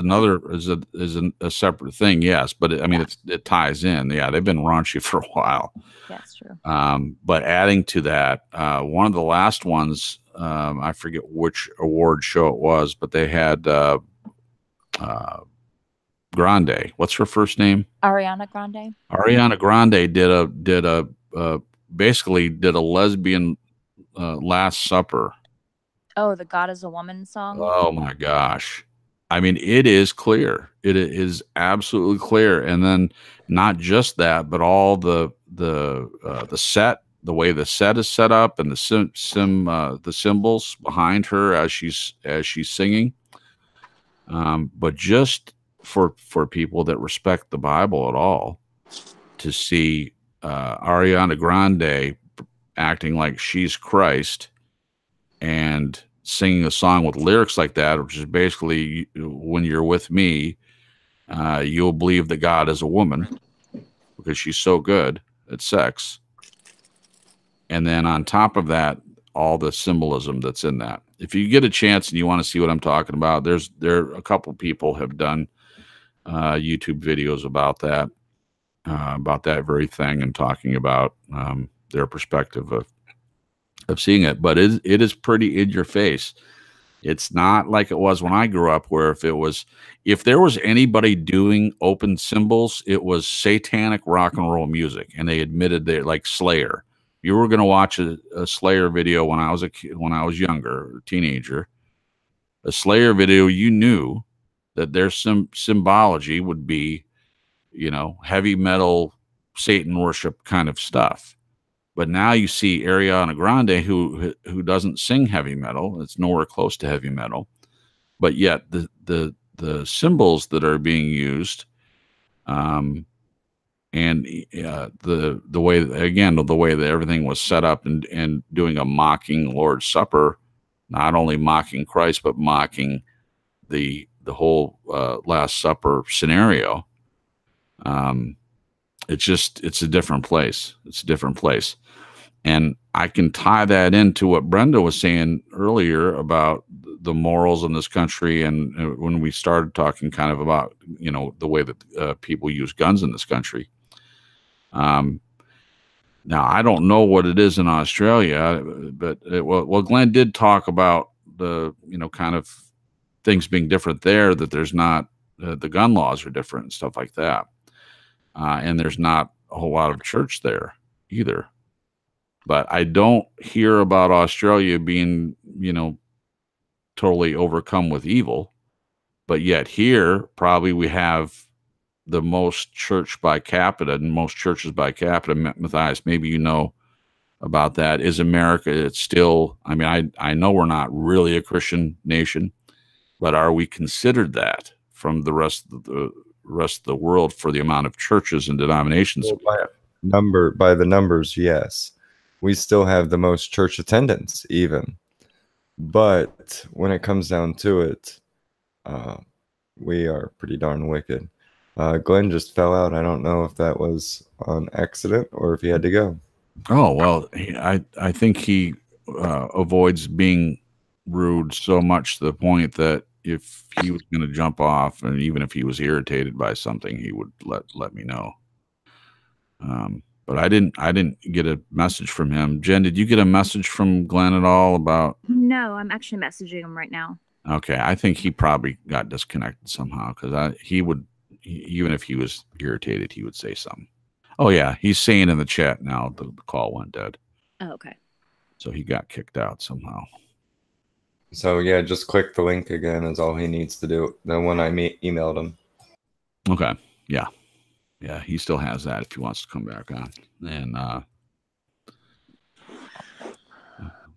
a separate thing, yes, but it ties in. Yeah, they've been raunchy for a while. That's true. But adding to that, one of the last ones, I forget which award show it was, but they had Grande. What's her first name? Ariana Grande. Ariana Grande basically did a lesbian Last Supper. Oh, the God is a Woman song. Oh my gosh. I mean, it is clear. It is absolutely clear. And then not just that, but all the set, the way the set is set up, and the symbols behind her as she's singing. But just for people that respect the Bible at all, to see Ariana Grande acting like she's Christ and singing a song with lyrics like that, which is basically, when you're with me, you'll believe that God is a woman because she's so good at sex. And then on top of that, all the symbolism that's in that. If you get a chance and you want to see what I'm talking about, there a couple people have done YouTube videos about that very thing, and talking about their perspective of seeing it. But it is pretty in your face. It's not like it was when I grew up, where if there was anybody doing open symbols, it was satanic rock and roll music, and they admitted that, like Slayer. You were going to watch a Slayer video when I was younger, a teenager. A Slayer video, you knew that their symbology would be, heavy metal, Satan worship kind of stuff. But now you see Ariana Grande, who doesn't sing heavy metal. It's nowhere close to heavy metal. But yet the symbols that are being used, and the way that everything was set up, and doing a mocking Lord's Supper, not only mocking Christ, but mocking the whole Last Supper scenario. It's a different place. It's a different place. And I can tie that into what Brenda was saying earlier about the morals in this country. And when we started talking kind of about, the way that people use guns in this country. Now, I don't know what it is in Australia, but Glenn did talk about the, kind of things being different there, that there's not, the gun laws are different and stuff like that. And there's not a whole lot of church there either. But I don't hear about Australia being, totally overcome with evil. But yet here, probably we have the most church by capita, and most churches by capita. Mathias, maybe you know about that. Is America, it's still, I know we're not really a Christian nation, but are we considered that from the rest of the world for the amount of churches and denominations? Well, by the numbers, yes. We still have the most church attendance, even. But when it comes down to it, we are pretty darn wicked. Glenn just fell out. I don't know if that was on accident or if he had to go. Oh, well, I think he avoids being rude so much to the point that if he was going to jump off, and even if he was irritated by something, he would let me know. But I didn't get a message from him. Jen, did you get a message from Glenn at all about? No, I'm actually messaging him right now. Okay, I think he probably got disconnected somehow, because he would, even if he was irritated, he would say something. Oh yeah, he's saying in the chat now the call went dead. Oh, okay. So he got kicked out somehow. So yeah, just click the link again is all he needs to do. The one I emailed him. Okay. Yeah. Yeah, he still has that if he wants to come back on. And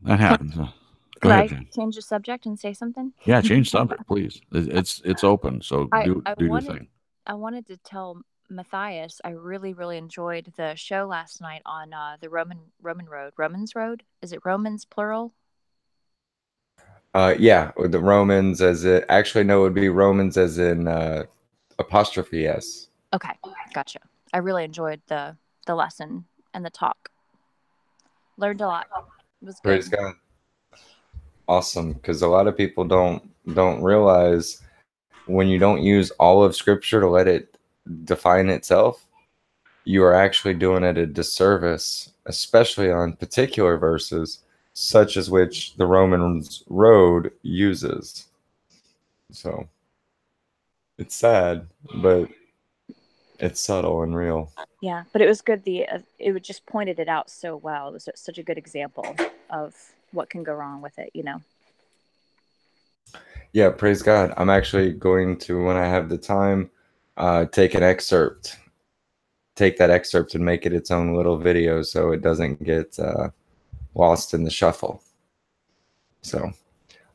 that happens. Go Could ahead, I Jen. change the subject and say something? Yeah, change subject, please. It's open, so do your thing. I wanted to tell Matthias I really, really enjoyed the show last night on the Romans Road. Is it Romans plural? Yeah, with the Romans as it actually no, it would be Romans as in apostrophe S. Okay, gotcha. I really enjoyed the lesson and the talk. Learned a lot. It was good. Praise God. Awesome, because a lot of people don't realize when you don't use all of Scripture to let it define itself, you are actually doing it a disservice, especially on particular verses, such as which the Romans Road uses. So it's sad, but it's subtle and real. Yeah, but it was good. It just pointed it out so well. It was such a good example of what can go wrong with it, you know. Yeah, praise God. I'm actually going to, when I have the time, take that excerpt and make it its own little video so it doesn't get lost in the shuffle. So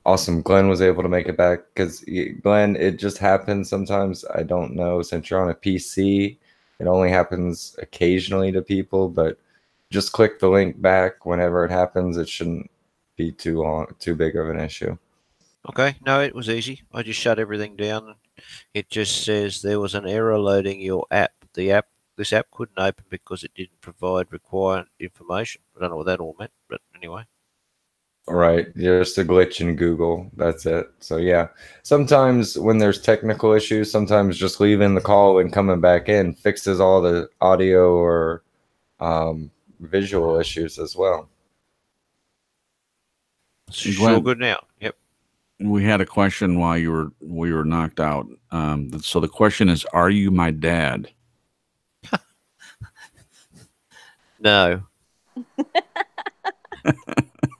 awesome. Glenn was able to make it back because Glenn, it just happens sometimes. I don't know, since you're on a PC, it only happens occasionally to people, but just click the link back whenever it happens. It shouldn't be too big of an issue. Okay, no, it was easy. I just shut everything down. It just says there was an error loading your app. This app couldn't open because it didn't provide required information. I don't know what that all meant, but anyway. All right, just a glitch in Google. That's it. So yeah, sometimes when there's technical issues, sometimes just leaving the call and coming back in fixes all the audio or visual issues as well. Sure, good now. Yep. We had a question while we were knocked out. So the question is, are you my dad? No.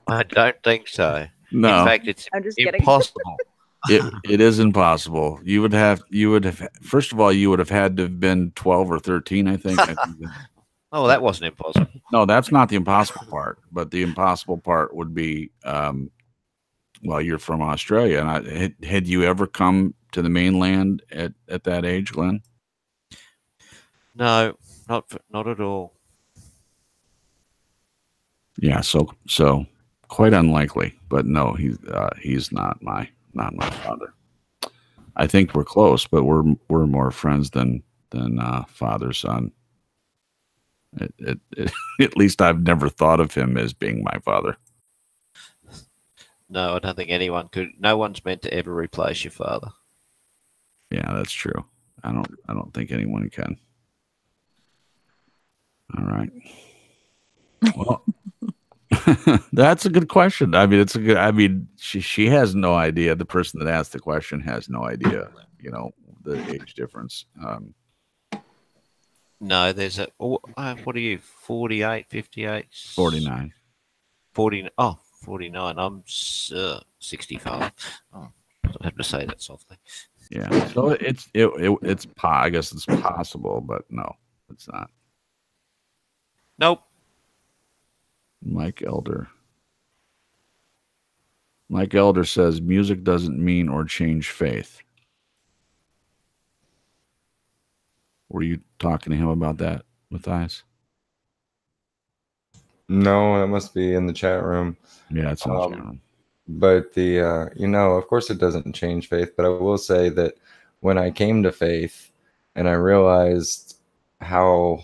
I don't think so. No. In fact, it's impossible. It is impossible. You would have first of all, you would have had to have been 12 or 13, I think. Oh, that wasn't impossible. No, that's not the impossible part. But the impossible part would be, well, you're from Australia, and had you ever come to the mainland at that age, Glenn? No, not at all. Yeah, so quite unlikely, but no, he's not my father. I think we're close, but we're more friends than father son. At least I've never thought of him as being my father. No, I don't think anyone could. No one's meant to ever replace your father. Yeah, that's true. I don't think anyone can. All right. Well, that's a good question. I mean, she has no idea. The person that asked the question has no idea, the age difference. No, there's what are you, 48, 58? 49. 49. I'm 65. Oh, I have to say that softly. Yeah. So I guess it's possible, but no, it's not. Nope. Mike Elder says music doesn't mean or change faith. Were you talking to him about that, Matthias? No, that must be in the chat room. Yeah, it's in the chat room. But of course it doesn't change faith, but I will say that when I came to faith and I realized how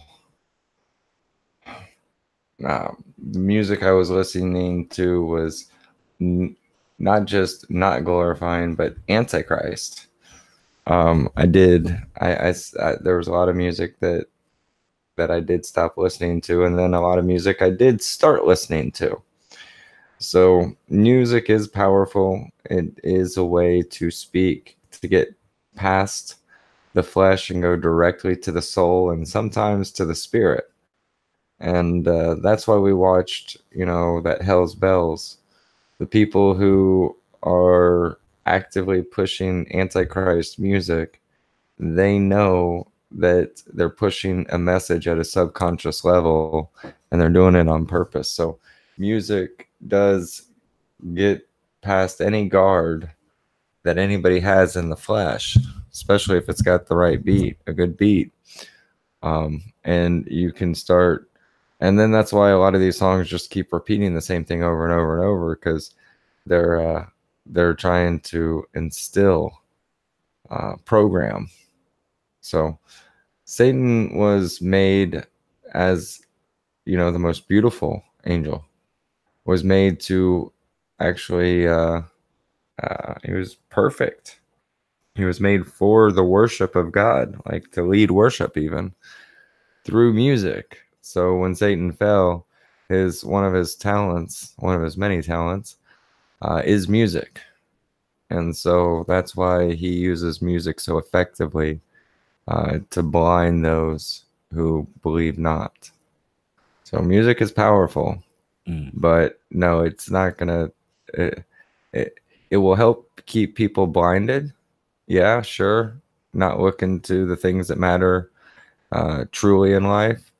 the music I was listening to was not just not glorifying, but Antichrist. There was a lot of music that I did stop listening to, and then a lot of music I did start listening to. So music is powerful. It is a way to speak, to get past the flesh and go directly to the soul and sometimes to the spirit. And that's why we watched, that Hell's Bells. The people who are actively pushing Antichrist music, they know that they're pushing a message at a subconscious level, and they're doing it on purpose. So music does get past any guard that anybody has in the flesh, especially if it's got the right beat, a good beat. And you can start, and then that's why a lot of these songs just keep repeating the same thing over and over and over, because they're trying to instill program. So Satan was made as, the most beautiful angel, was made to actually, he was perfect. He was made for the worship of God, like to lead worship even through music. So when Satan fell, one of his many talents, is music. And so that's why he uses music so effectively to blind those who believe not. So music is powerful, but no, it's not gonna. It will help keep people blinded. Yeah, sure. Not looking to the things that matter truly in life.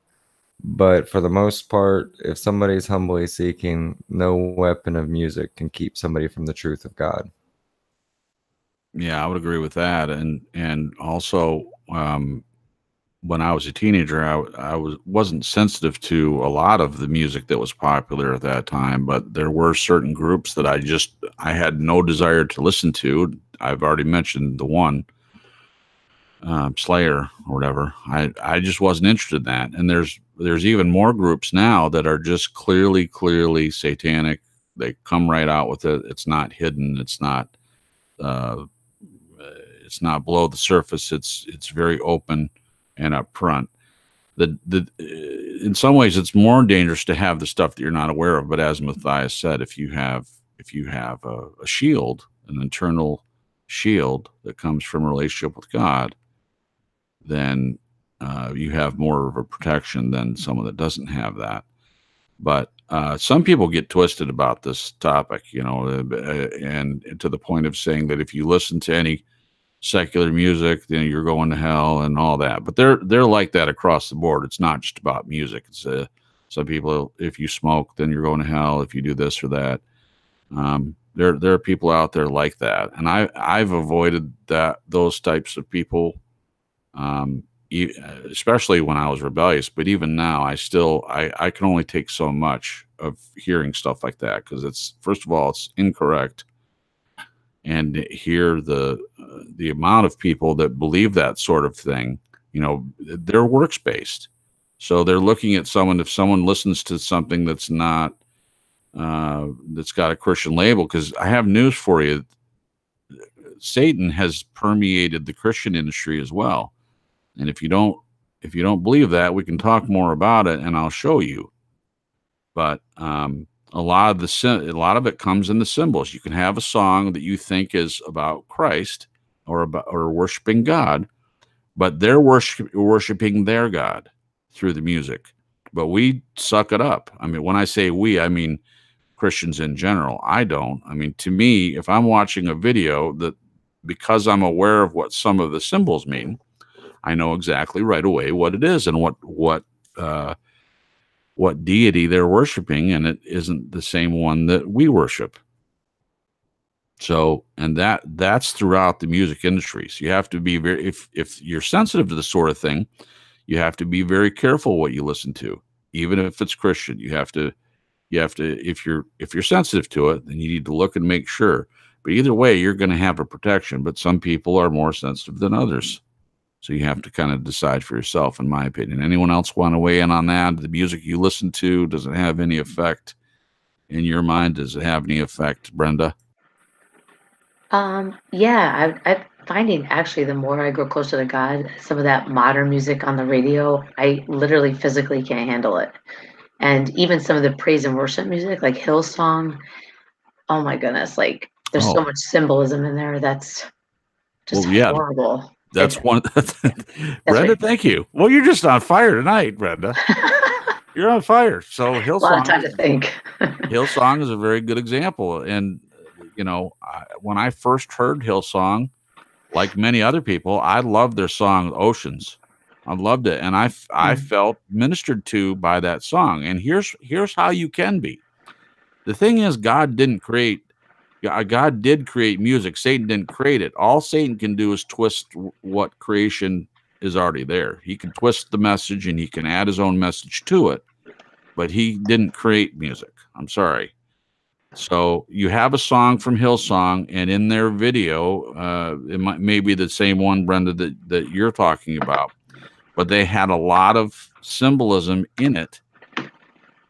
But for the most part, if somebody's humbly seeking, no weapon of music can keep somebody from the truth of God. Yeah, I would agree with that. And also, when I was a teenager, I wasn't sensitive to a lot of the music that was popular at that time, but there were certain groups that I had no desire to listen to. I've already mentioned the one, Slayer or whatever. I just wasn't interested in that. And there's even more groups now that are just clearly satanic. They come right out with it. It's not hidden. It's not below the surface. It's very open and upfront. In some ways, it's more dangerous to have the stuff that you're not aware of. But as Mathias said, if you have a shield, an internal shield that comes from a relationship with God, then you have more of a protection than someone that doesn't have that. But some people get twisted about this topic, and to the point of saying that if you listen to any secular music, then you're going to hell and all that. But they're like that across the board. It's not just about music. It's some people, if you smoke, then you're going to hell. If you do this or that, there are people out there like that, and I've avoided those types of people, especially when I was rebellious. But even now, I can only take so much of hearing stuff like that, because it's, first of all, it's incorrect. And hear the amount of people that believe that sort of thing, they're works based. So they're looking at someone, if someone listens to something that's not, that's got a Christian label, because I have news for you. Satan has permeated the Christian industry as well. And if you don't believe that, we can talk more about it and I'll show you. But, a lot of it comes in the symbols. You can have a song that you think is about Christ or worshiping God, but they're worshiping their God through the music. But we suck it up. I mean, when I say we, I mean Christians in general. I don't. I mean, to me, if I'm watching a video, that because I'm aware of what some of the symbols mean, I know exactly right away what it is and what deity they're worshiping, and it isn't the same one that we worship. So, and that's throughout the music industry. So you have to be if you're sensitive to this sort of thing, you have to be very careful what you listen to, even if it's Christian. You have to, if you're sensitive to it, then you need to look and make sure. But either way, you're going to have a protection, but some people are more sensitive than others. So you have to kind of decide for yourself, in my opinion. Anyone else want to weigh in on that? The music you listen to, does it have any effect in your mind? Does it have any effect, Brenda? Yeah, I'm finding actually the more I grow closer to God, some of that modern music on the radio, I literally physically can't handle it. And even some of the praise and worship music, like Hillsong, oh my goodness, like there's so much symbolism in there that's just horrible. That's one. Brenda, thank you. Well, you're just on fire tonight, Brenda. You're on fire. So A lot of time Hillsong, to think. Hillsong is a very good example. And when I first heard Hillsong, like many other people, I loved their song "Oceans." I loved it, and I felt ministered to by that song. And here's how you can be. The thing is, God did create music. Satan didn't create it. All Satan can do is twist what creation is already there. He can twist the message and he can add his own message to it, but he didn't create music. I'm sorry. So you have a song from Hillsong, and in their video, it may be the same one, Brenda, that you're talking about, but they had a lot of symbolism in it.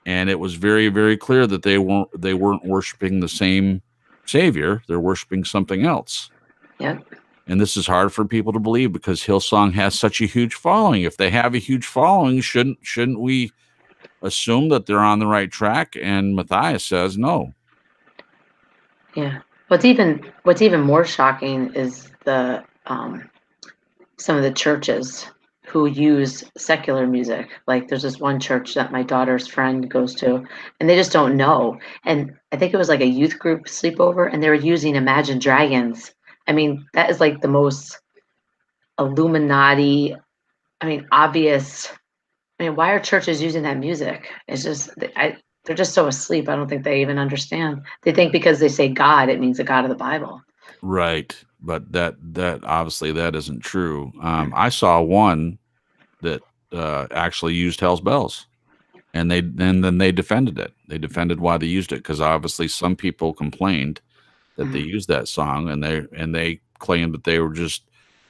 And it was very, very clear that they weren't worshiping the same Savior. They're worshiping something else. Yep. And this is hard for people to believe because Hillsong has such a huge following. If they have a huge following, shouldn't we assume that they're on the right track? And Mathias says no. Yeah. What's even more shocking is the some of the churches who use secular music. Like there's this one church that my daughter's friend goes to, and they just don't know. And I think it was like a youth group sleepover, and they were using Imagine Dragons. I mean, that is like the most Illuminati, obvious. Why are churches using that music? It's just, they're just so asleep. I don't think they even understand. They think because they say God, it means the God of the Bible. Right. But that obviously that isn't true. I saw one that actually used Hell's Bells, and then they defended it. They defended why they used it because obviously some people complained that they used that song, and they claimed that they were just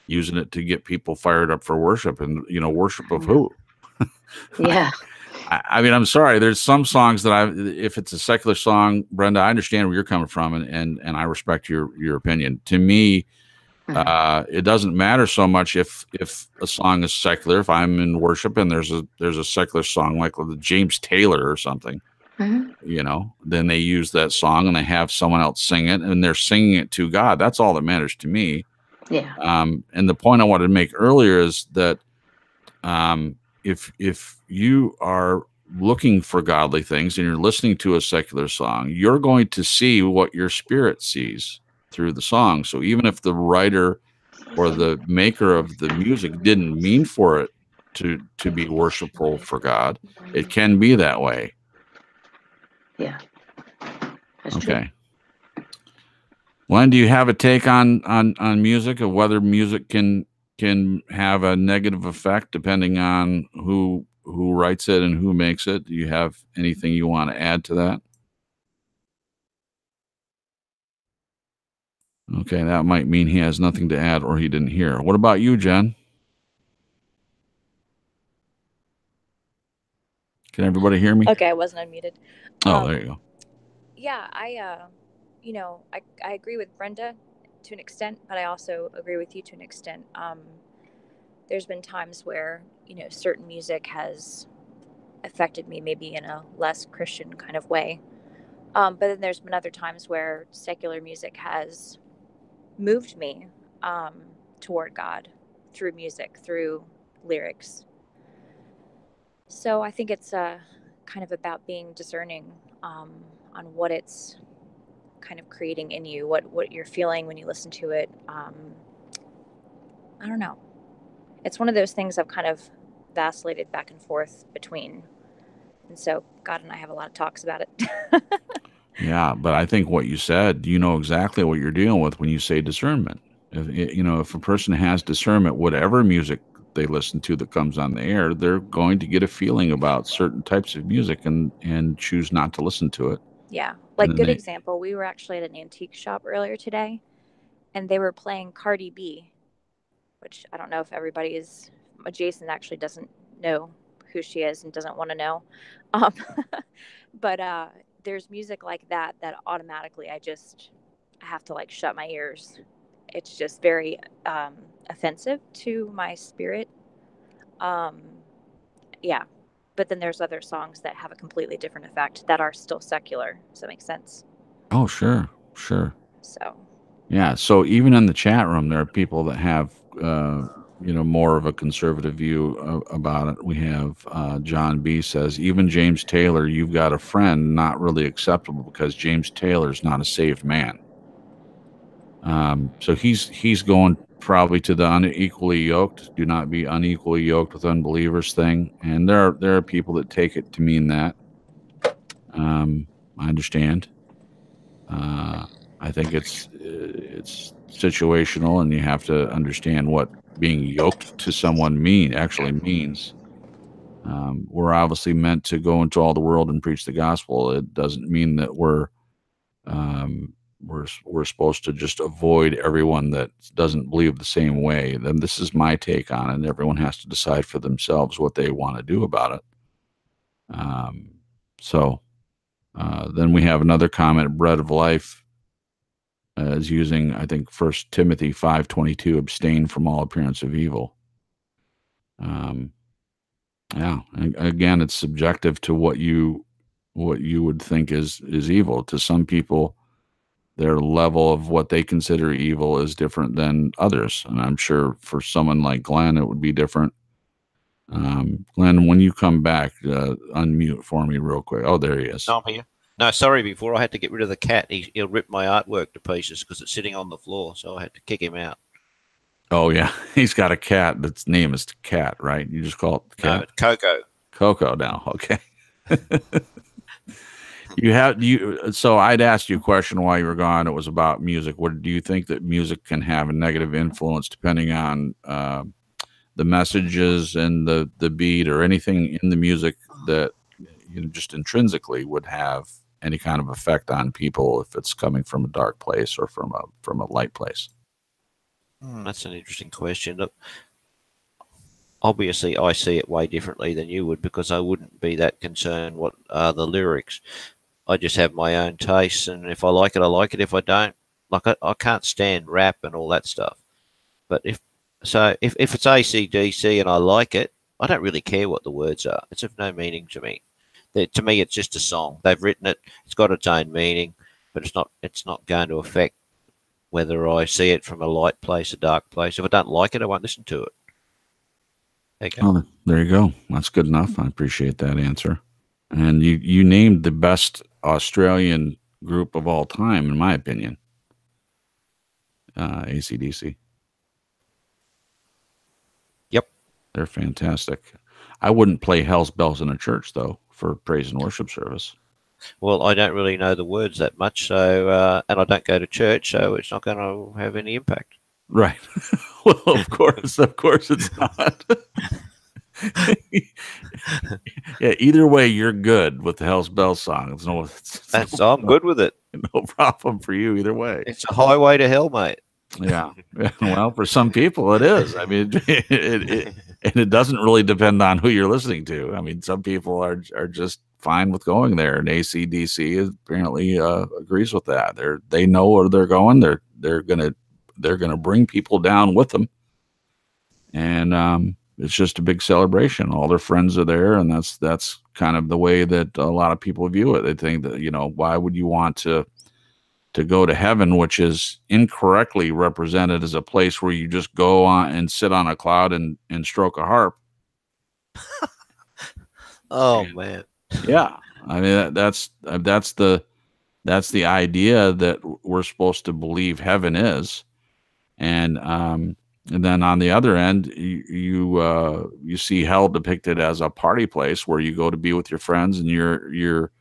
using it to get people fired up for worship, and worship of who? Yeah. I'm sorry. There's some songs that if it's a secular song, Brenda, I understand where you're coming from, and I respect your opinion. To me, it doesn't matter so much if a song is secular. If I'm in worship and there's a secular song like the James Taylor or something, then they use that song and they have someone else sing it and they're singing it to God. That's all that matters to me. Yeah. And the point I wanted to make earlier is that if you are looking for godly things and you're listening to a secular song, you're going to see what your spirit sees through the song. So even if the writer or the maker of the music didn't mean for it to be worshipful for God, it can be that way. Yeah. That's okay. True. Len, do you have a take on music, of whether music can have a negative effect depending on who writes it and who makes it? Do you have anything you want to add to that? Okay, that might mean he has nothing to add or he didn't hear. What about you, Jen? Can everybody hear me? Okay, I wasn't unmuted. Oh, there you go. Yeah, I agree with Brenda to an extent, but I also agree with you to an extent. There's been times where, certain music has affected me maybe in a less Christian kind of way. But then there's been other times where secular music has moved me toward God through music, through lyrics. So I think it's kind of about being discerning on what it's kind of creating in you, what you're feeling when you listen to it. I don't know. It's one of those things I've kind of vacillated back and forth between. And so God and I have a lot of talks about it. Yeah, but I think what you said, you know exactly what you're dealing with when you say discernment. If a person has discernment, whatever music they listen to that comes on the air, they're going to get a feeling about certain types of music and choose not to listen to it. Yeah. Like, good example, we were actually at an antique shop earlier today, and they were playing Cardi B, which I don't know if everybody is. Jason actually doesn't know who she is and doesn't want to know. But there's music like that automatically I have to shut my ears. It's just very offensive to my spirit. Yeah. But then there's other songs that have a completely different effect that are still secular. Does that make sense? Oh, sure. So. So. Yeah. So even in the chat room, there are people that have more of a conservative view about it. We have John B says, even James Taylor, you've got a friend, not really acceptable because James Taylor's not a saved man. So he's going probably to the unequally yoked, do not be unequally yoked with unbelievers thing. And there are people that take it to mean that. I understand. I think it's situational, and you have to understand what being yoked to someone actually means. We're obviously meant to go into all the world and preach the gospel. It doesn't mean that we're supposed to just avoid everyone that doesn't believe the same way. Then this is my take on it. Everyone has to decide for themselves what they want to do about it. Then we have another comment. Bread of Life is using, I think, 1 Timothy 5:22, abstain from all appearance of evil. Yeah, and again, it's subjective to what you would think is evil. To some people, their level of what they consider evil is different than others, and I'm sure for someone like Glenn, it would be different. Glenn, when you come back, unmute for me real quick. Oh, there he is. No, I'm here. No, sorry, before I had to get rid of the cat. He'll rip my artwork to pieces because it's sitting on the floor, so I had to kick him out. Oh, yeah. He's got a cat that's name is Cat, right? You just call it Cat? No, it's Coco. Coco now. Okay. So I'd asked you a question while you were gone. It was about music. What do you think that music can have a negative influence depending on the messages and the beat or anything in the music that just intrinsically would have any kind of effect on people if it's coming from a dark place or from a light place? That's an interesting question. Look, obviously, I see it way differently than you would because I wouldn't be that concerned what are the lyrics. I just have my own tastes, and if I like it, I like it. If I don't, like I can't stand rap and all that stuff. But if it's AC/DC and I like it, I don't really care what the words are. It's of no meaning to me. To me, it's just a song. They've written it. It's got its own meaning, but it's not going to affect whether I see it from a light place, a dark place. If I don't like it, I won't listen to it. Okay. Oh, there you go. That's good enough. I appreciate that answer. And you named the best Australian group of all time, in my opinion. AC/DC. Yep. They're fantastic. I wouldn't play Hell's Bells in a church, though, for praise and worship service. Well, I don't really know the words that much, so and I don't go to church, so it's not going to have any impact. Right. Well, of course it's not. Yeah. Either way, you're good with the Hell's Bells song. I'm good with it. No problem for you either way. It's a highway to hell, mate. Yeah. Well, for some people it is. I mean, it doesn't really depend on who you're listening to. I mean, some people are just fine with going there, and AC/DC apparently agrees with that. They know where they're going. They're gonna bring people down with them, and it's just a big celebration. All their friends are there, and that's kind of the way that a lot of people view it. They think that why would you want to go to heaven, which is incorrectly represented as a place where you just go on and sit on a cloud and stroke a harp. Oh, man. Yeah. I mean, that's the idea that we're supposed to believe heaven is. And then on the other end, you see hell depicted as a party place where you go to be with your friends and you're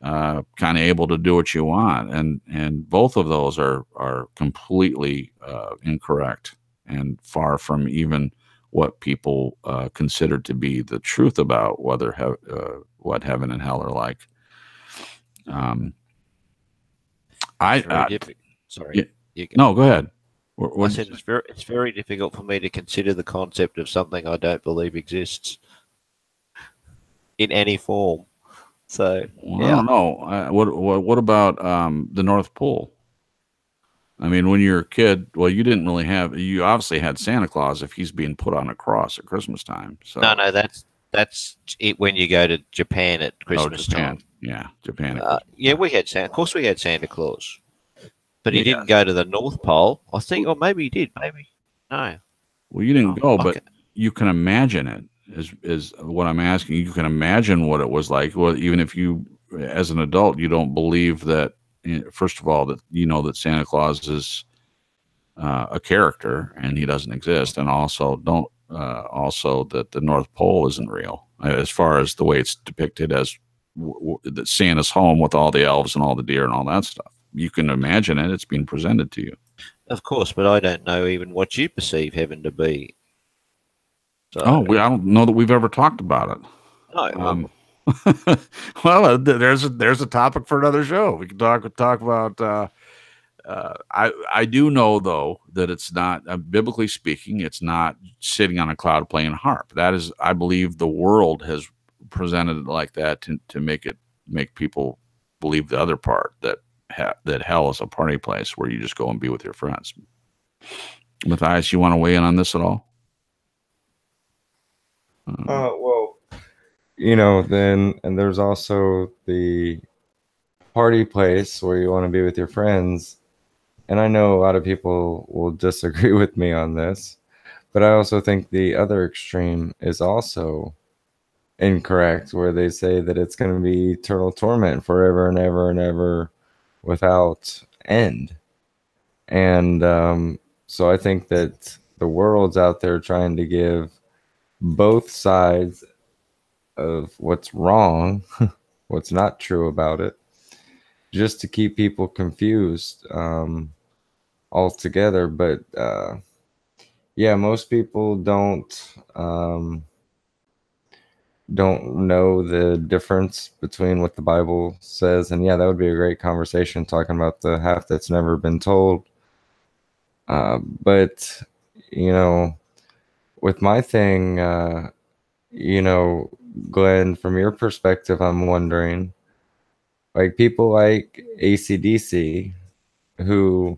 kind of able to do what you want, and both of those are completely incorrect and far from even what people consider to be the truth about what heaven and hell are like. Sorry. No, go ahead. I said it's very difficult for me to consider the concept of something I don't believe exists in any form. So I don't know. What about the North Pole? I mean, when you're a kid, well, you obviously had Santa Claus if he's being put on a cross at Christmas time. So no, that's it. When you go to Japan at Christmas time, yeah, Japan. We had Santa. Of course, we had Santa Claus, but he didn't go to the North Pole. I think, or maybe he did. Maybe no. Well, you didn't Oh, go, but okay. you can imagine it. Is what I'm asking. You can imagine what it was like. Well, even if you, as an adult, you don't believe that. First of all, that you know that Santa Claus is a character and he doesn't exist, and also don't also that the North Pole isn't real, as far as the way it's depicted as that Santa's home with all the elves and all the deer and all that stuff. You can imagine it; it's being presented to you. Of course, but I don't know even what you perceive heaven to be. So, I don't know that we've ever talked about it. no, Well, there's a topic for another show. We can talk about. I do know though that it's not biblically speaking. It's not sitting on a cloud playing a harp. That is, I believe, the world has presented it like that to make people believe the other part that hell is a party place where you just go and be with your friends. Mathias, you want to weigh in on this at all? Well, then, and there's also the party place where you want to be with your friends. And I know a lot of people will disagree with me on this, but I also think the other extreme is also incorrect, where they say that it's going to be eternal torment forever and ever and ever without end. And so I think that the world's out there trying to give both sides of what's wrong, what's not true about it, just to keep people confused altogether. But yeah, most people don't know the difference between what the Bible says. And yeah, that would be a great conversation, talking about the half that's never been told. But with my thing, Glenn, from your perspective, I'm wondering, like, people like AC/DC who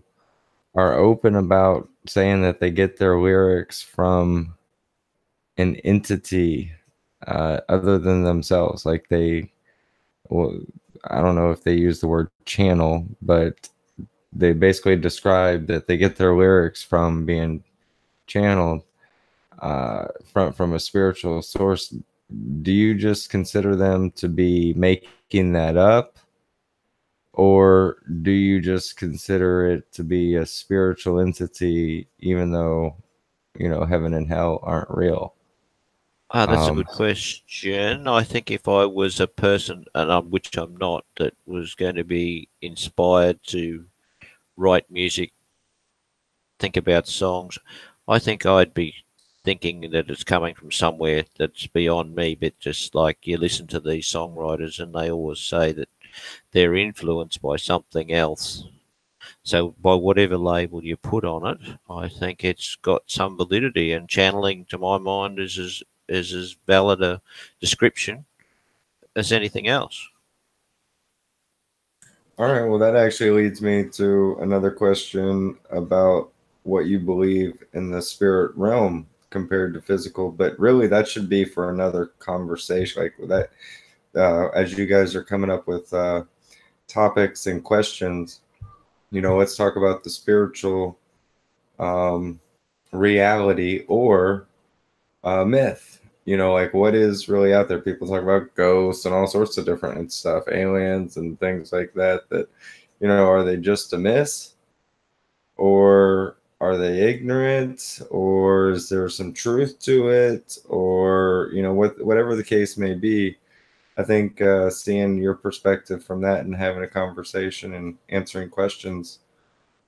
are open about saying that they get their lyrics from an entity other than themselves. Like, well, I don't know if they use the word channel, but they basically describe that they get their lyrics from being channeled from a spiritual source. Do you just consider them to be making that up, or do you just consider it to be a spiritual entity, even though heaven and hell aren't real? that's a good question. I think if I was a person, and which I'm not, that was going to be inspired to write music, think about songs, I think I'd be thinking that it's coming from somewhere that's beyond me. But just like you listen to these songwriters, and they always say that they're influenced by something else. So by whatever label you put on it, I think it's got some validity. And channeling, to my mind, is as valid a description as anything else. All right, well, that actually leads me to another question about what you believe in the spirit realm compared to physical, but really that should be for another conversation. Like that, as you guys are coming up with topics and questions, let's talk about the spiritual reality or myth. Like, what is really out there? People talk about ghosts and all sorts of different stuff, aliens and things like that, are they just a myth, or are they ignorant, or is there some truth to it, or whatever the case may be? I think seeing your perspective from that and having a conversation and answering questions,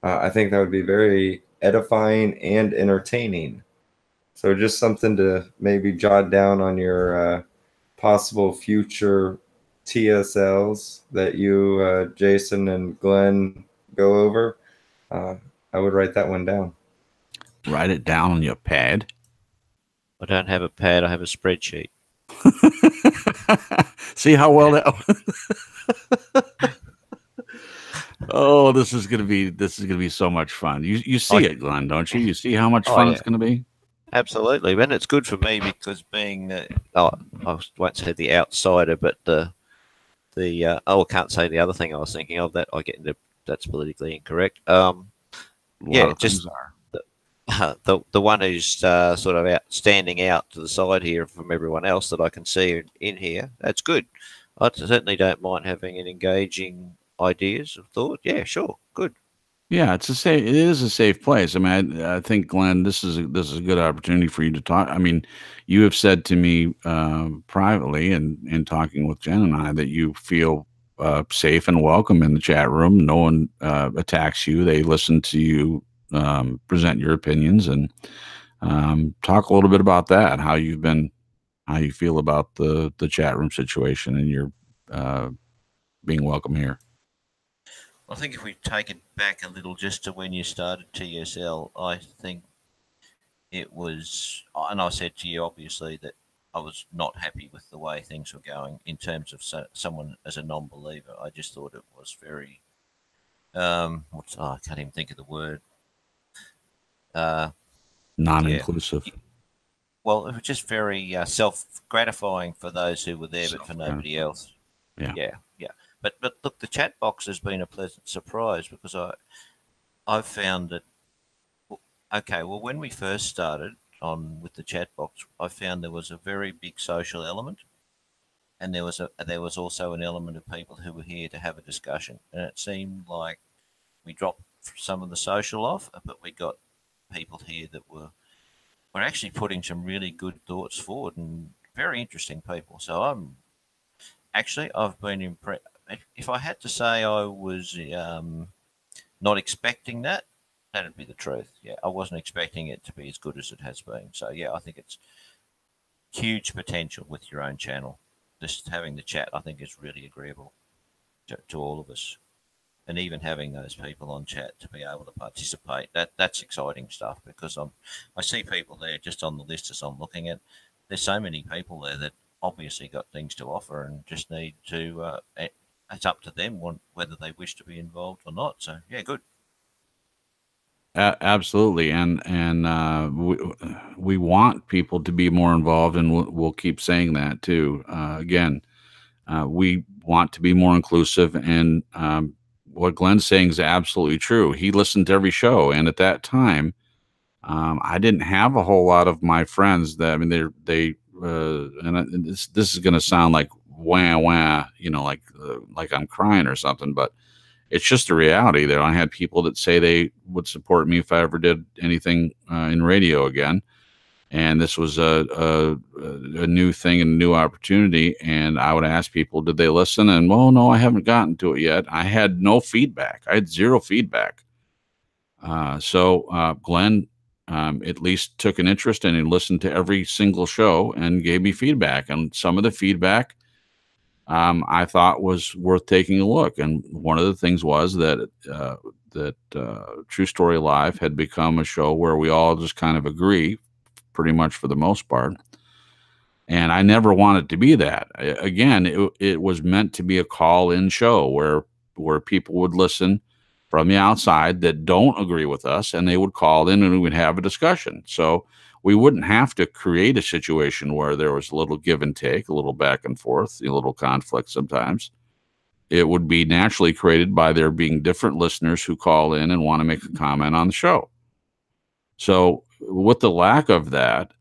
I think that would be very edifying and entertaining. So just something to maybe jot down on your possible future TSLs that you, Jason and Glenn, go over. I would write that one down. Write it down on your pad. I don't have a pad. I have a spreadsheet. See how well that. Oh, this is gonna be so much fun. You see it, Glenn, don't you? You see how much fun it's gonna be. Absolutely, and it's good for me because being I won't say the outsider, but the I can't say the other thing I was thinking of, that I get into, that's politically incorrect. Yeah, just the one who's sort of standing out to the side here from everyone else that I can see in here. That's good. I certainly don't mind having an engaging ideas of thought. Yeah, sure, good. Yeah, it's a safe. It is a safe place. I mean, I think, Glenn, this is a good opportunity for you to talk. I mean, you have said to me privately and in talking with Jen and I that you feel safe and welcome in the chat room. No one attacks you. They listen to you present your opinions and talk a little bit about that. How you feel about the chat room situation and your being welcome here. I think if we take it back a little just to when you started TSL, I think it was, and I said to you obviously that I was not happy with the way things were going in terms of someone as a non-believer. I just thought it was very, I can't even think of the word. Non-inclusive. Yeah. Well, it was just very self-gratifying for those who were there, but for nobody else. Yeah. But look, the chat box has been a pleasant surprise because I've found that. Okay, well, when we first started on with the chat box, I found there was a very big social element, and there was also an element of people who were here to have a discussion. And it seemed like we dropped some of the social off, but we got people here that were actually putting some really good thoughts forward and very interesting people. So I've been impressed. If I had to say I was not expecting that, that'd be the truth. Yeah, I wasn't expecting it to be as good as it has been. So yeah, I think it's huge potential with your own channel. Just having the chat, I think, is really agreeable to all of us, and even having those people on chat to be able to participate. That's exciting stuff because I see people there just on the list as I'm looking at. There's so many people there that obviously got things to offer and just need to. It's up to them whether they wish to be involved or not. So yeah, good. Absolutely, and we want people to be more involved, and we'll keep saying that too. Again, we want to be more inclusive, and what Glenn's saying is absolutely true. He listened to every show, and at that time, I didn't have a whole lot of my friends that, I mean, and this is going to sound like wah wah, like I'm crying or something, but it's just a reality there. I had people that say they would support me if I ever did anything in radio again. And this was a new thing and a new opportunity. And I would ask people, did they listen? And, well, no, I haven't gotten to it yet. I had no feedback. I had zero feedback. So Glenn at least took an interest and he listened to every single show and gave me feedback. And some of the feedback I thought was worth taking a look. And one of the things was that True Story Live had become a show where we all just kind of agree pretty much for the most part. And I never wanted to be that. Again, it was meant to be a call-in show where people would listen from the outside that don't agree with us, and they would call in and we would have a discussion. So we wouldn't have to create a situation where there was a little give and take, a little back and forth, a little conflict sometimes. It would be naturally created by there being different listeners who call in and want to make a comment on the show. So with the lack of that,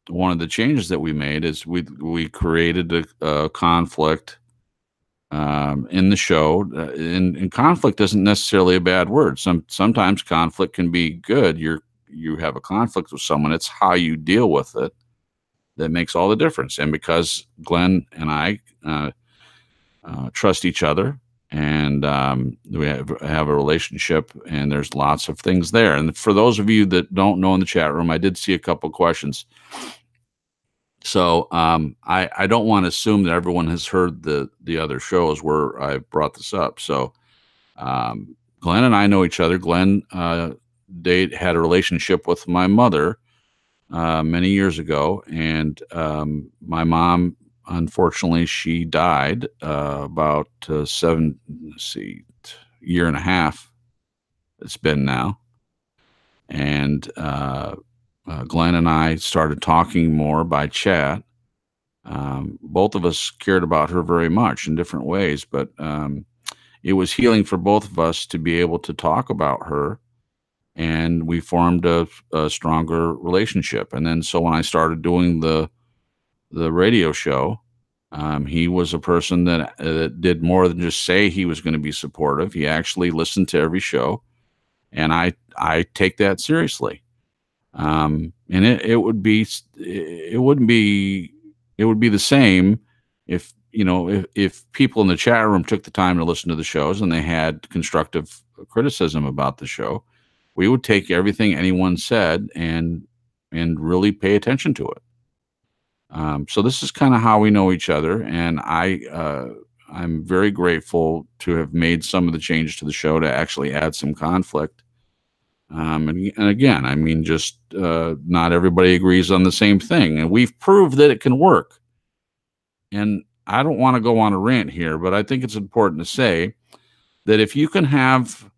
one of the changes that we made is we created a conflict in the show. And conflict isn't necessarily a bad word. Sometimes conflict can be good. You have a conflict with someone, it's how you deal with it that makes all the difference. And because Glenn and I trust each other, and we have a relationship, and there's lots of things there. And for those of you that don't know in the chat room, I did see a couple of questions. So I don't want to assume that everyone has heard the other shows where I brought this up. So Glenn and I know each other. Glenn had a relationship with my mother many years ago, and my mom, unfortunately, she died about year and a half it's been now. And Glenn and I started talking more by chat. Both of us cared about her very much in different ways, but it was healing for both of us to be able to talk about her and we formed a stronger relationship. And then so when I started doing the radio show, he was a person that did more than just say he was going to be supportive. He actually listened to every show, and I take that seriously. And it would be the same if if people in the chat room took the time to listen to the shows and they had constructive criticism about the show. We would take everything anyone said and really pay attention to it. So this is kind of how we know each other, and I'm very grateful to have made some of the changes to the show to actually add some conflict. And again, I mean, just not everybody agrees on the same thing, and we've proved that it can work. And I don't want to go on a rant here, but I think it's important to say that if you can have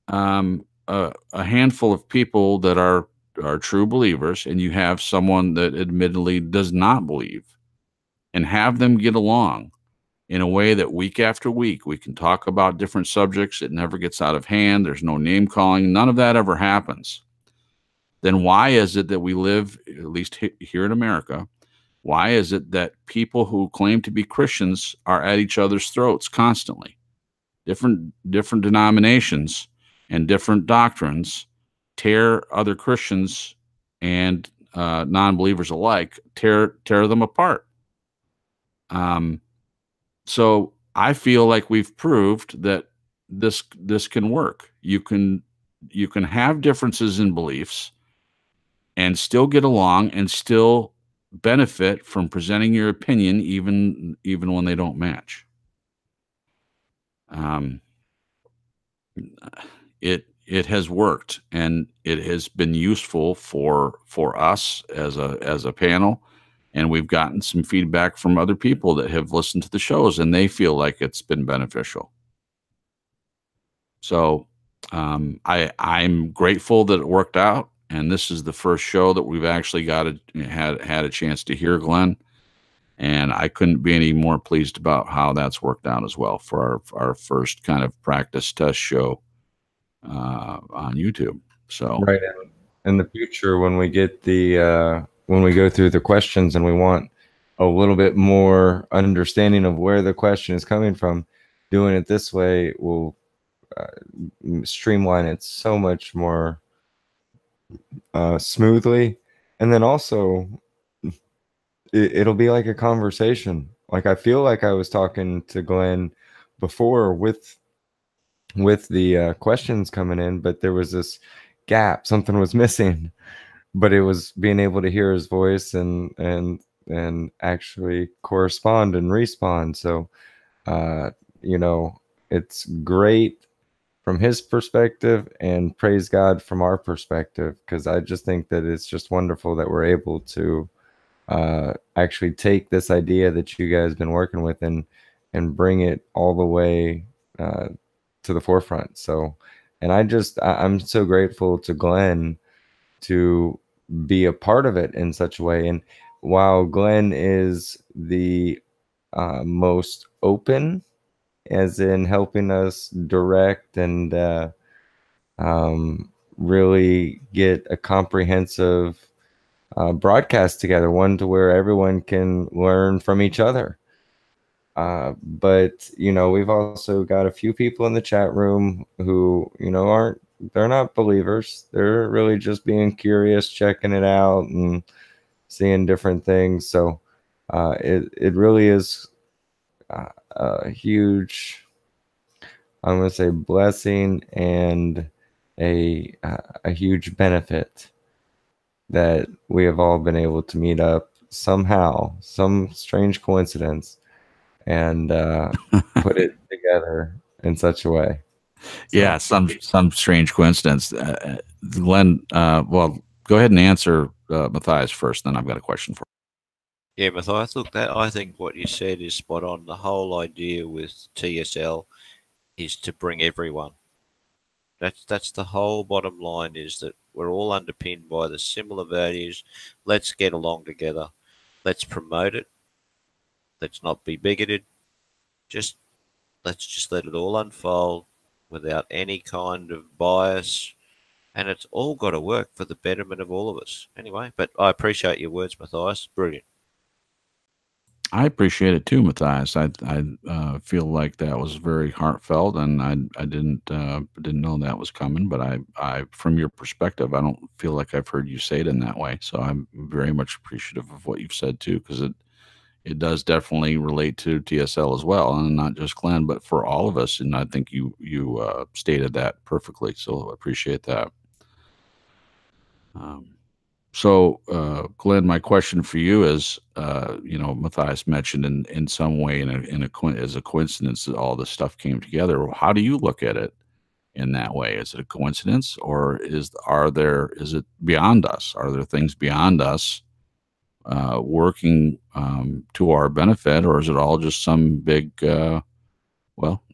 a handful of people that are true believers, and you have someone that admittedly does not believe, and have them get along in a way that week after week we can talk about different subjects, it never gets out of hand, there's no name calling, none of that ever happens, then why is it that we live, at least here in America, why is it that people who claim to be Christians are at each other's throats constantly? Different denominations and different doctrines tear other Christians and non-believers alike, tear them apart. So I feel like we've proved that this can work. You can have differences in beliefs and still get along and still benefit from presenting your opinion, even when they don't match. It has worked, and it has been useful for us as a panel, and we've gotten some feedback from other people that have listened to the shows, and they feel like it's been beneficial. So I'm grateful that it worked out, and this is the first show that we've actually had a chance to hear Glenn, and I couldn't be any more pleased about how that's worked out as well for our first kind of practice test show on YouTube. So right, in the future, when we get when we go through the questions and we want a little bit more understanding of where the question is coming from, doing it this way will streamline it so much more smoothly. And then also it'll be like a conversation. Like, I feel like I was talking to Glenn before with the questions coming in, but there was this gap, something was missing, but it was being able to hear his voice and actually correspond and respond. So it's great from his perspective, and praise God from our perspective, because I just think that it's just wonderful that we're able to actually take this idea that you guys have been working with and bring it all the way to the forefront. So, and I'm so grateful to Glenn to be a part of it in such a way. And while Glenn is the most open, as in helping us direct and really get a comprehensive broadcast together, one to where everyone can learn from each other. But we've also got a few people in the chat room who they're not believers. They're really just being curious, checking it out and seeing different things. So it really is a huge, I'm going to say, blessing and a huge benefit that we have all been able to meet up somehow, some strange coincidence, and put it together in such a way. So, yeah, some strange coincidence. Glenn, well, go ahead and answer Mathias first, then I've got a question for you. Yeah, Mathias, look, I think what you said is spot on. The whole idea with TSL is to bring everyone. That's the whole bottom line, is that we're all underpinned by the similar values. Let's get along together. Let's promote it. Let's not be bigoted. Let's just let it all unfold without any kind of bias And it's all got to work for the betterment of all of us. Anyway, but I appreciate your words, Mathias. Brilliant. I appreciate it too, Matthias. I feel like that was very heartfelt, and I didn't know that was coming. But I from your perspective, I don't feel like I've heard you say it in that way. So I'm very much appreciative of what you've said too, because it does definitely relate to TSL as well, and not just Glenn, but for all of us. And I think you stated that perfectly. So I appreciate that. So, Glenn, my question for you is, Matthias mentioned in some way, as a coincidence, that all this stuff came together. How do you look at it in that way? Is it a coincidence, or is it beyond us? Are there things beyond us working to our benefit, or is it all just some big,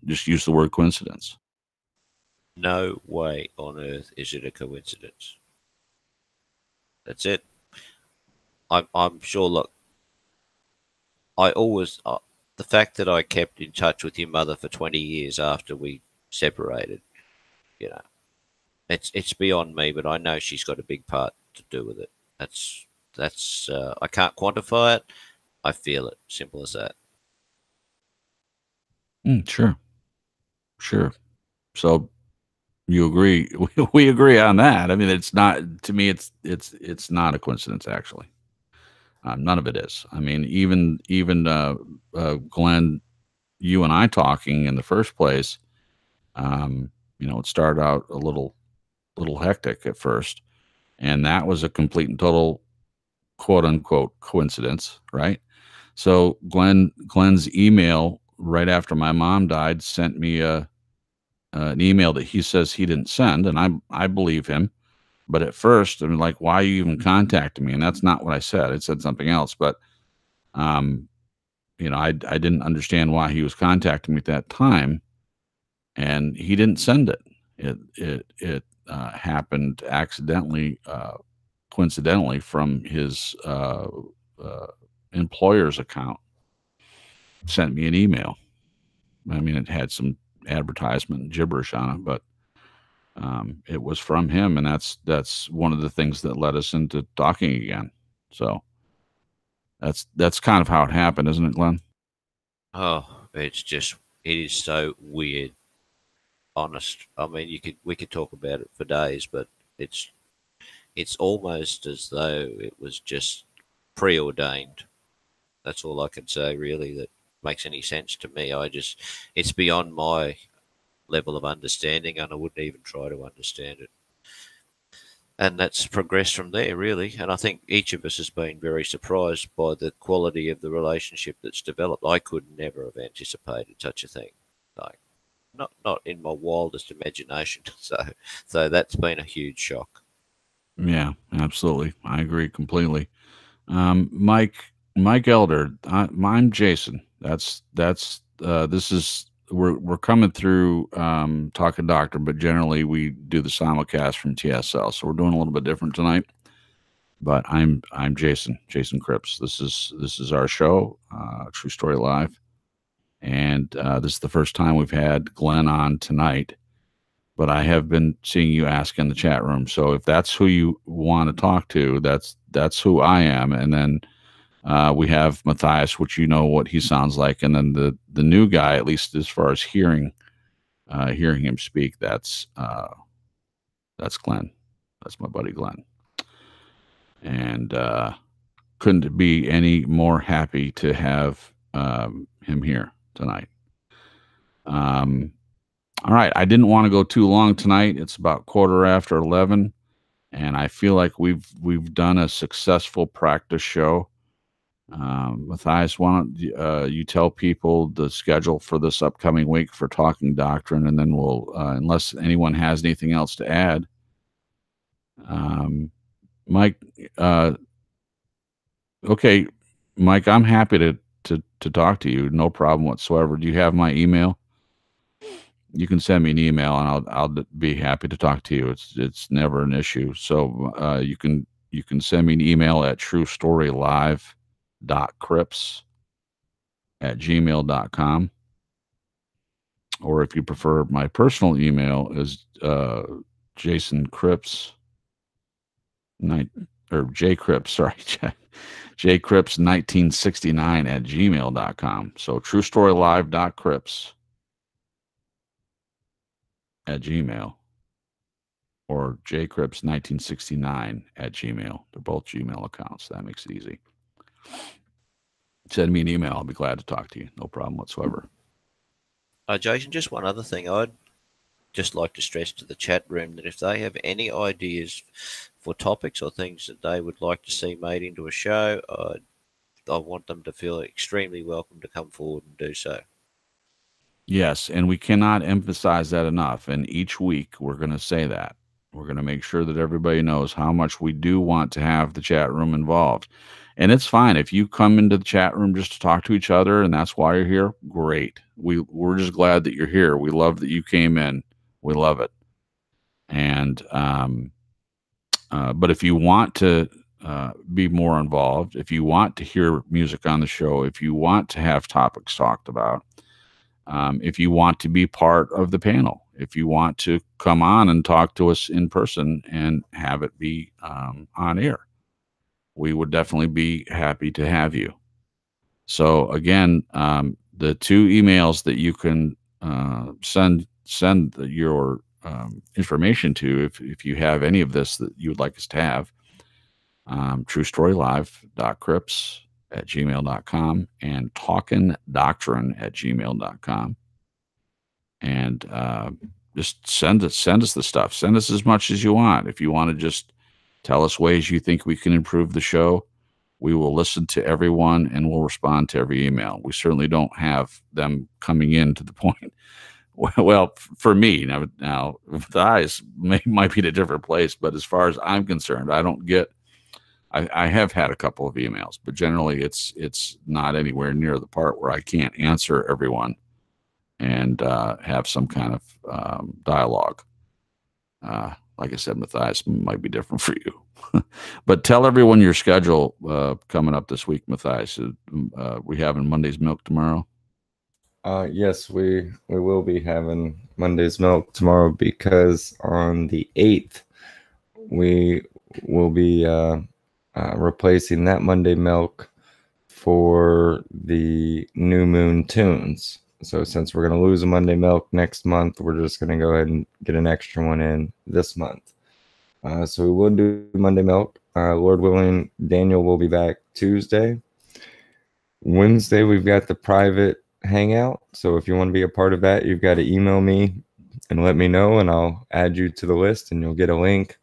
just use the word coincidence? No way on earth is it a coincidence. That's it. I'm sure. Look, I always the fact that I kept in touch with your mother for 20 years after we separated, it's beyond me. But I know she's got a big part to do with it. That's I can't quantify it. I feel it. Simple as that. Sure. So you agree? We agree on that. I mean, it's not, to me. It's not a coincidence, actually. None of it is. I mean, even Glenn, you and I talking in the first place. It started out a little hectic at first, and that was a complete and total quote unquote coincidence, right? So Glenn's email right after my mom died sent me an email that he says he didn't send, and I believe him. But at first, I'm like, why are you even contacting me? And that's not what I said. It said something else. But I didn't understand why he was contacting me at that time, and he didn't send it. It happened accidentally, coincidentally, from his employer's account. Sent me an email. I mean, it had some advertisement and gibberish on it, but it was from him, and that's one of the things that led us into talking again. So that's kind of how it happened, isn't it, Glenn? Oh, it is so weird. Honest. I mean, we could talk about it for days, but it's almost as though it was just preordained. That's all I can say, really, that makes any sense to me. It's beyond my level of understanding, and I wouldn't even try to understand it. And that's progressed from there, really. And I think each of us has been very surprised by the quality of the relationship that's developed. I could never have anticipated such a thing. Like, not in my wildest imagination. So that's been a huge shock. Yeah, absolutely. I agree completely. Mike Elder, I'm Jason. We're coming through Talkin Doctrine, but generally we do the simulcast from TSL. So we're doing a little bit different tonight. But I'm Jason Cripps. This is our show, True Story Live. And this is the first time we've had Glenn on tonight, but I have been seeing you ask in the chat room. So if that's who you want to talk to, that's who I am. And then we have Mathias, which you know what he sounds like, and then the new guy, at least as far as hearing him speak, that's Glenn. That's my buddy Glenn, and couldn't be any more happy to have him here tonight. All right, I didn't want to go too long tonight. It's about 11:15, and I feel like we've done a successful practice show. Mathias, why don't you tell people the schedule for this upcoming week for Talking Doctrine, and then we'll, unless anyone has anything else to add, Mike. Okay, Mike, I'm happy to talk to you. No problem whatsoever. Do you have my email? You can send me an email, and I'll be happy to talk to you. It's never an issue. So you can send me an email at truestorylive.crips@gmail.com, or if you prefer, my personal email is Jason Cripps, J Cripps, sorry, J Cripps 1969 at gmail.com. So truestorylive.cripps at gmail, or jcripps 1969 at gmail. They're both Gmail accounts. That makes it easy. Send me an email. I'll be glad to talk to you. No problem whatsoever. Jason, just one other thing. I'd just like to stress to the chat room that if they have any ideas for topics or things that they would like to see made into a show, I want them to feel extremely welcome to come forward and do so. Yes, and we cannot emphasize that enough. And each week we're going to say that. We're going to make sure that everybody knows how much we do want to have the chat room involved. And it's fine if you come into the chat room just to talk to each other and that's why you're here. Great. We're just glad that you're here. We love that you came in. We love it. And but if you want to be more involved, if you want to hear music on the show, if you want to have topics talked about, if you want to be part of the panel, if you want to come on and talk to us in person and have it be on air, we would definitely be happy to have you. So again, the two emails that you can send your information to, if you have any of this that you would like us to have, truestorylive.cripps at gmail.com and Talkin Doctrine at gmail.com. And just send us the stuff. Send us as much as you want. If you want to just tell us ways you think we can improve the show, we will listen to everyone and we'll respond to every email. We certainly don't have them coming in to the point. Well, for me, now Mathias might be in a different place, but as far as I'm concerned, I don't get. I have had a couple of emails, but generally it's not anywhere near the part where I can't answer everyone and have some kind of dialogue. Like I said, Mathias might be different for you. But tell everyone your schedule coming up this week, Mathias. We having Monday's Milk tomorrow? Yes, we will be having Monday's Milk tomorrow because on the 8th, we will be replacing that Monday Milk for the New Moon Tunes. So since we're going to lose a Monday Milk next month, we're just going to go ahead and get an extra one in this month. So we will do Monday Milk. Lord willing, Daniel will be back Tuesday. Wednesday, we've got the private hangout. So if you want to be a part of that, you've got to email me and let me know, and I'll add you to the list, and you'll get a link.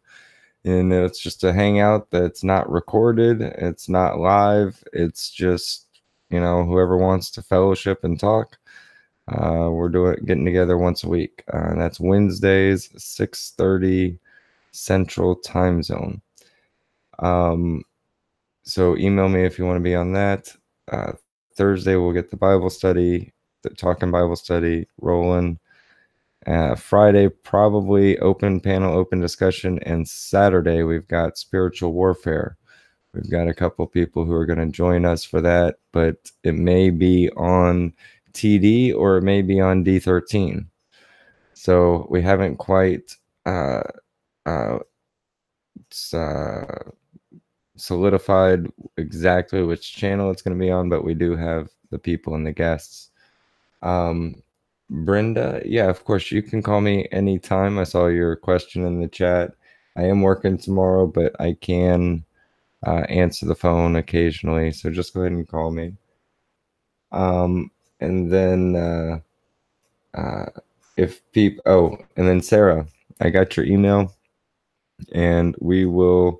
And it's just a hangout that's not recorded. It's not live. It's just, whoever wants to fellowship and talk. We're getting together once a week. And that's Wednesdays, 6:30 Central Time Zone. So email me if you want to be on that. Thursday, we'll get the Bible study, the Talking Bible study rolling. Friday, probably open panel, open discussion. And Saturday, we've got spiritual warfare. We've got a couple people who are going to join us for that, but it may be on TD or it may be on D13. So we haven't quite solidified exactly which channel it's going to be on, but we do have the people and the guests. Brenda, yeah, of course, you can call me anytime. I saw your question in the chat. I am working tomorrow, but I can answer the phone occasionally, so just go ahead and call me. And then and then Sarah, I got your email, and we will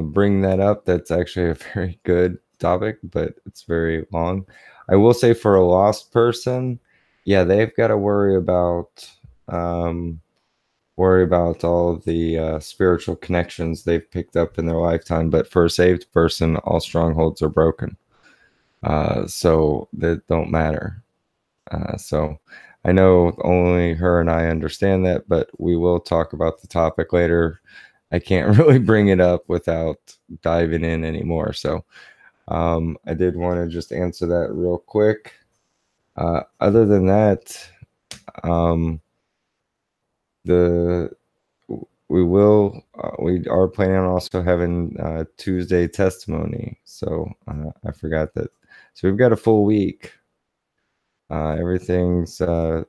bring that up. That's actually a very good topic, but it's very long. I will say for a lost person, yeah, they've got to worry about all the spiritual connections they've picked up in their lifetime. But for a saved person, all strongholds are broken, so that don't matter. So I know only her and I understand that, but we will talk about the topic later. I can't really bring it up without diving in anymore. So I did want to just answer that real quick. Other than that, we are planning on also having Tuesday testimony. So I forgot that. So we've got a full week. Everything's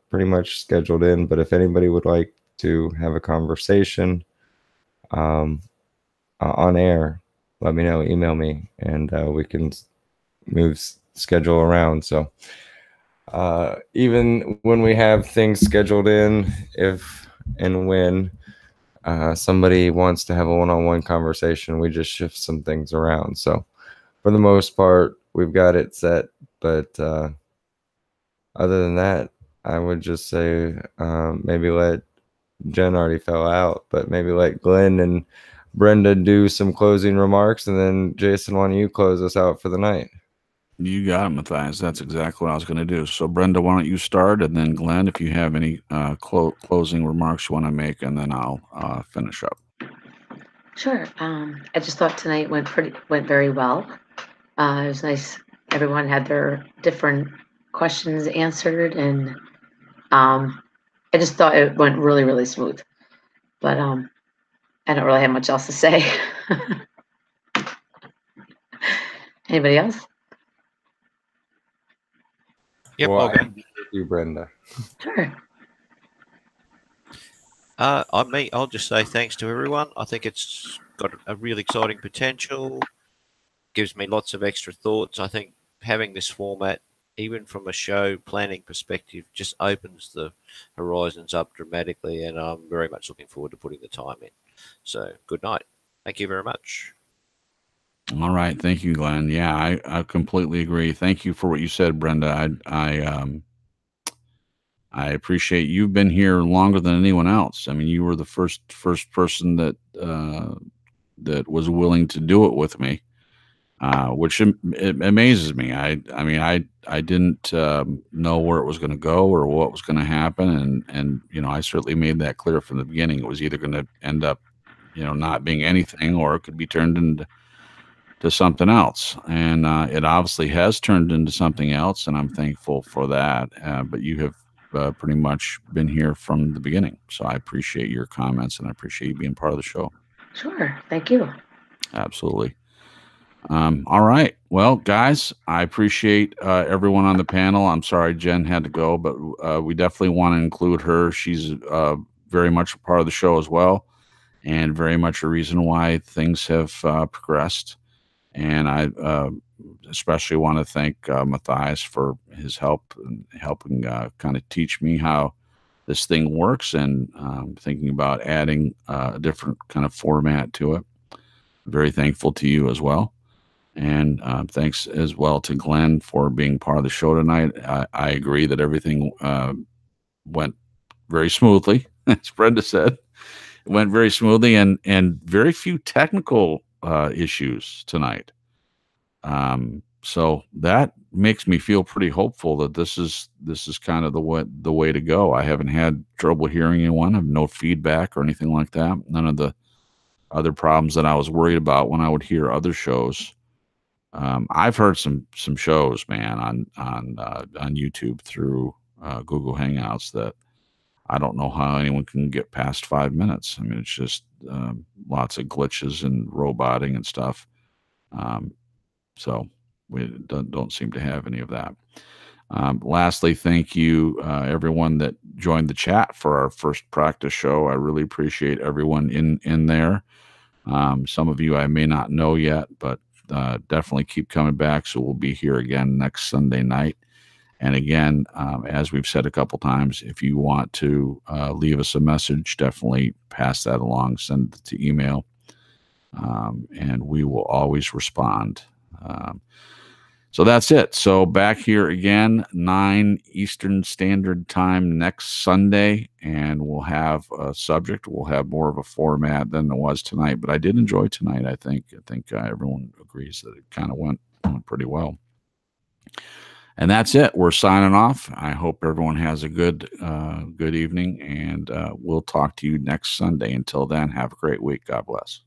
pretty much scheduled in, but if anybody would like to have a conversation on air, let me know, email me, and we can move schedule around. So even when we have things scheduled in, if and when somebody wants to have a one-on-one conversation, we just shift some things around. So for the most part, we've got it set, but other than that, I would just say maybe let Jen already fell out, but maybe let Glenn and Brenda do some closing remarks, and then Jason, why don't you close us out for the night? You got it, Mathias. That's exactly what I was going to do. So, Brenda, why don't you start, and then Glenn, if you have any closing remarks you want to make, and then I'll finish up. Sure. I just thought tonight went very well. It was nice. Everyone had their different questions answered, and I just thought it went really, really smooth. But I don't really have much else to say. Anybody else? Yep, Well, I'll go. you, Brenda. Sure. I'll just say thanks to everyone. I think it's got a really exciting potential. Gives me lots of extra thoughts. I think having this format, even from a show planning perspective, just opens the horizons up dramatically, and I'm very much looking forward to putting the time in. So, good night. Thank you very much. All right, thank you, Glenn. Yeah, I completely agree. Thank you for what you said, Brenda. I appreciate you've been here longer than anyone else. I mean, you were the first person that that was willing to do it with me, which it amazes me. I mean, I didn't know where it was going to go or what was going to happen, and you know, I certainly made that clear from the beginning. It was either going to end up, you know, not being anything, or it could be turned into something else, and it obviously has turned into something else, and I'm thankful for that. But you have pretty much been here from the beginning, so I appreciate your comments, and I appreciate you being part of the show. Sure. Thank you. Absolutely. All right. Well, guys, I appreciate everyone on the panel. I'm sorry Jen had to go, but we definitely want to include her. She's very much a part of the show as well, and very much a reason why things have progressed. And I especially want to thank Mathias for his help in helping kind of teach me how this thing works, and thinking about adding a different kind of format to it. Very thankful to you as well. And thanks as well to Glenn for being part of the show tonight. I agree that everything went very smoothly, as Brenda said. It went very smoothly, and very few technical issues tonight. So that makes me feel pretty hopeful that this is kind of the way to go. I haven't had trouble hearing anyone. I have no feedback or anything like that. None of the other problems that I was worried about when I would hear other shows. I've heard some shows, man, on YouTube through Google Hangouts that I don't know how anyone can get past 5 minutes. I mean, it's just lots of glitches and roboting and stuff. So we don't seem to have any of that. Lastly, thank you everyone that joined the chat for our first practice show. I really appreciate everyone in there. Some of you I may not know yet, but definitely keep coming back. So we'll be here again next Sunday night. And again, as we've said a couple times, if you want to leave us a message, definitely pass that along, send it to email, and we will always respond. So that's it. So back here again, 9 Eastern Standard Time next Sunday, and we'll have a subject. We'll have more of a format than it was tonight, but I did enjoy tonight. I think everyone agrees that it kind of went pretty well. And that's it. We're signing off. I hope everyone has a good evening, and we'll talk to you next Sunday. Until then, have a great week. God bless.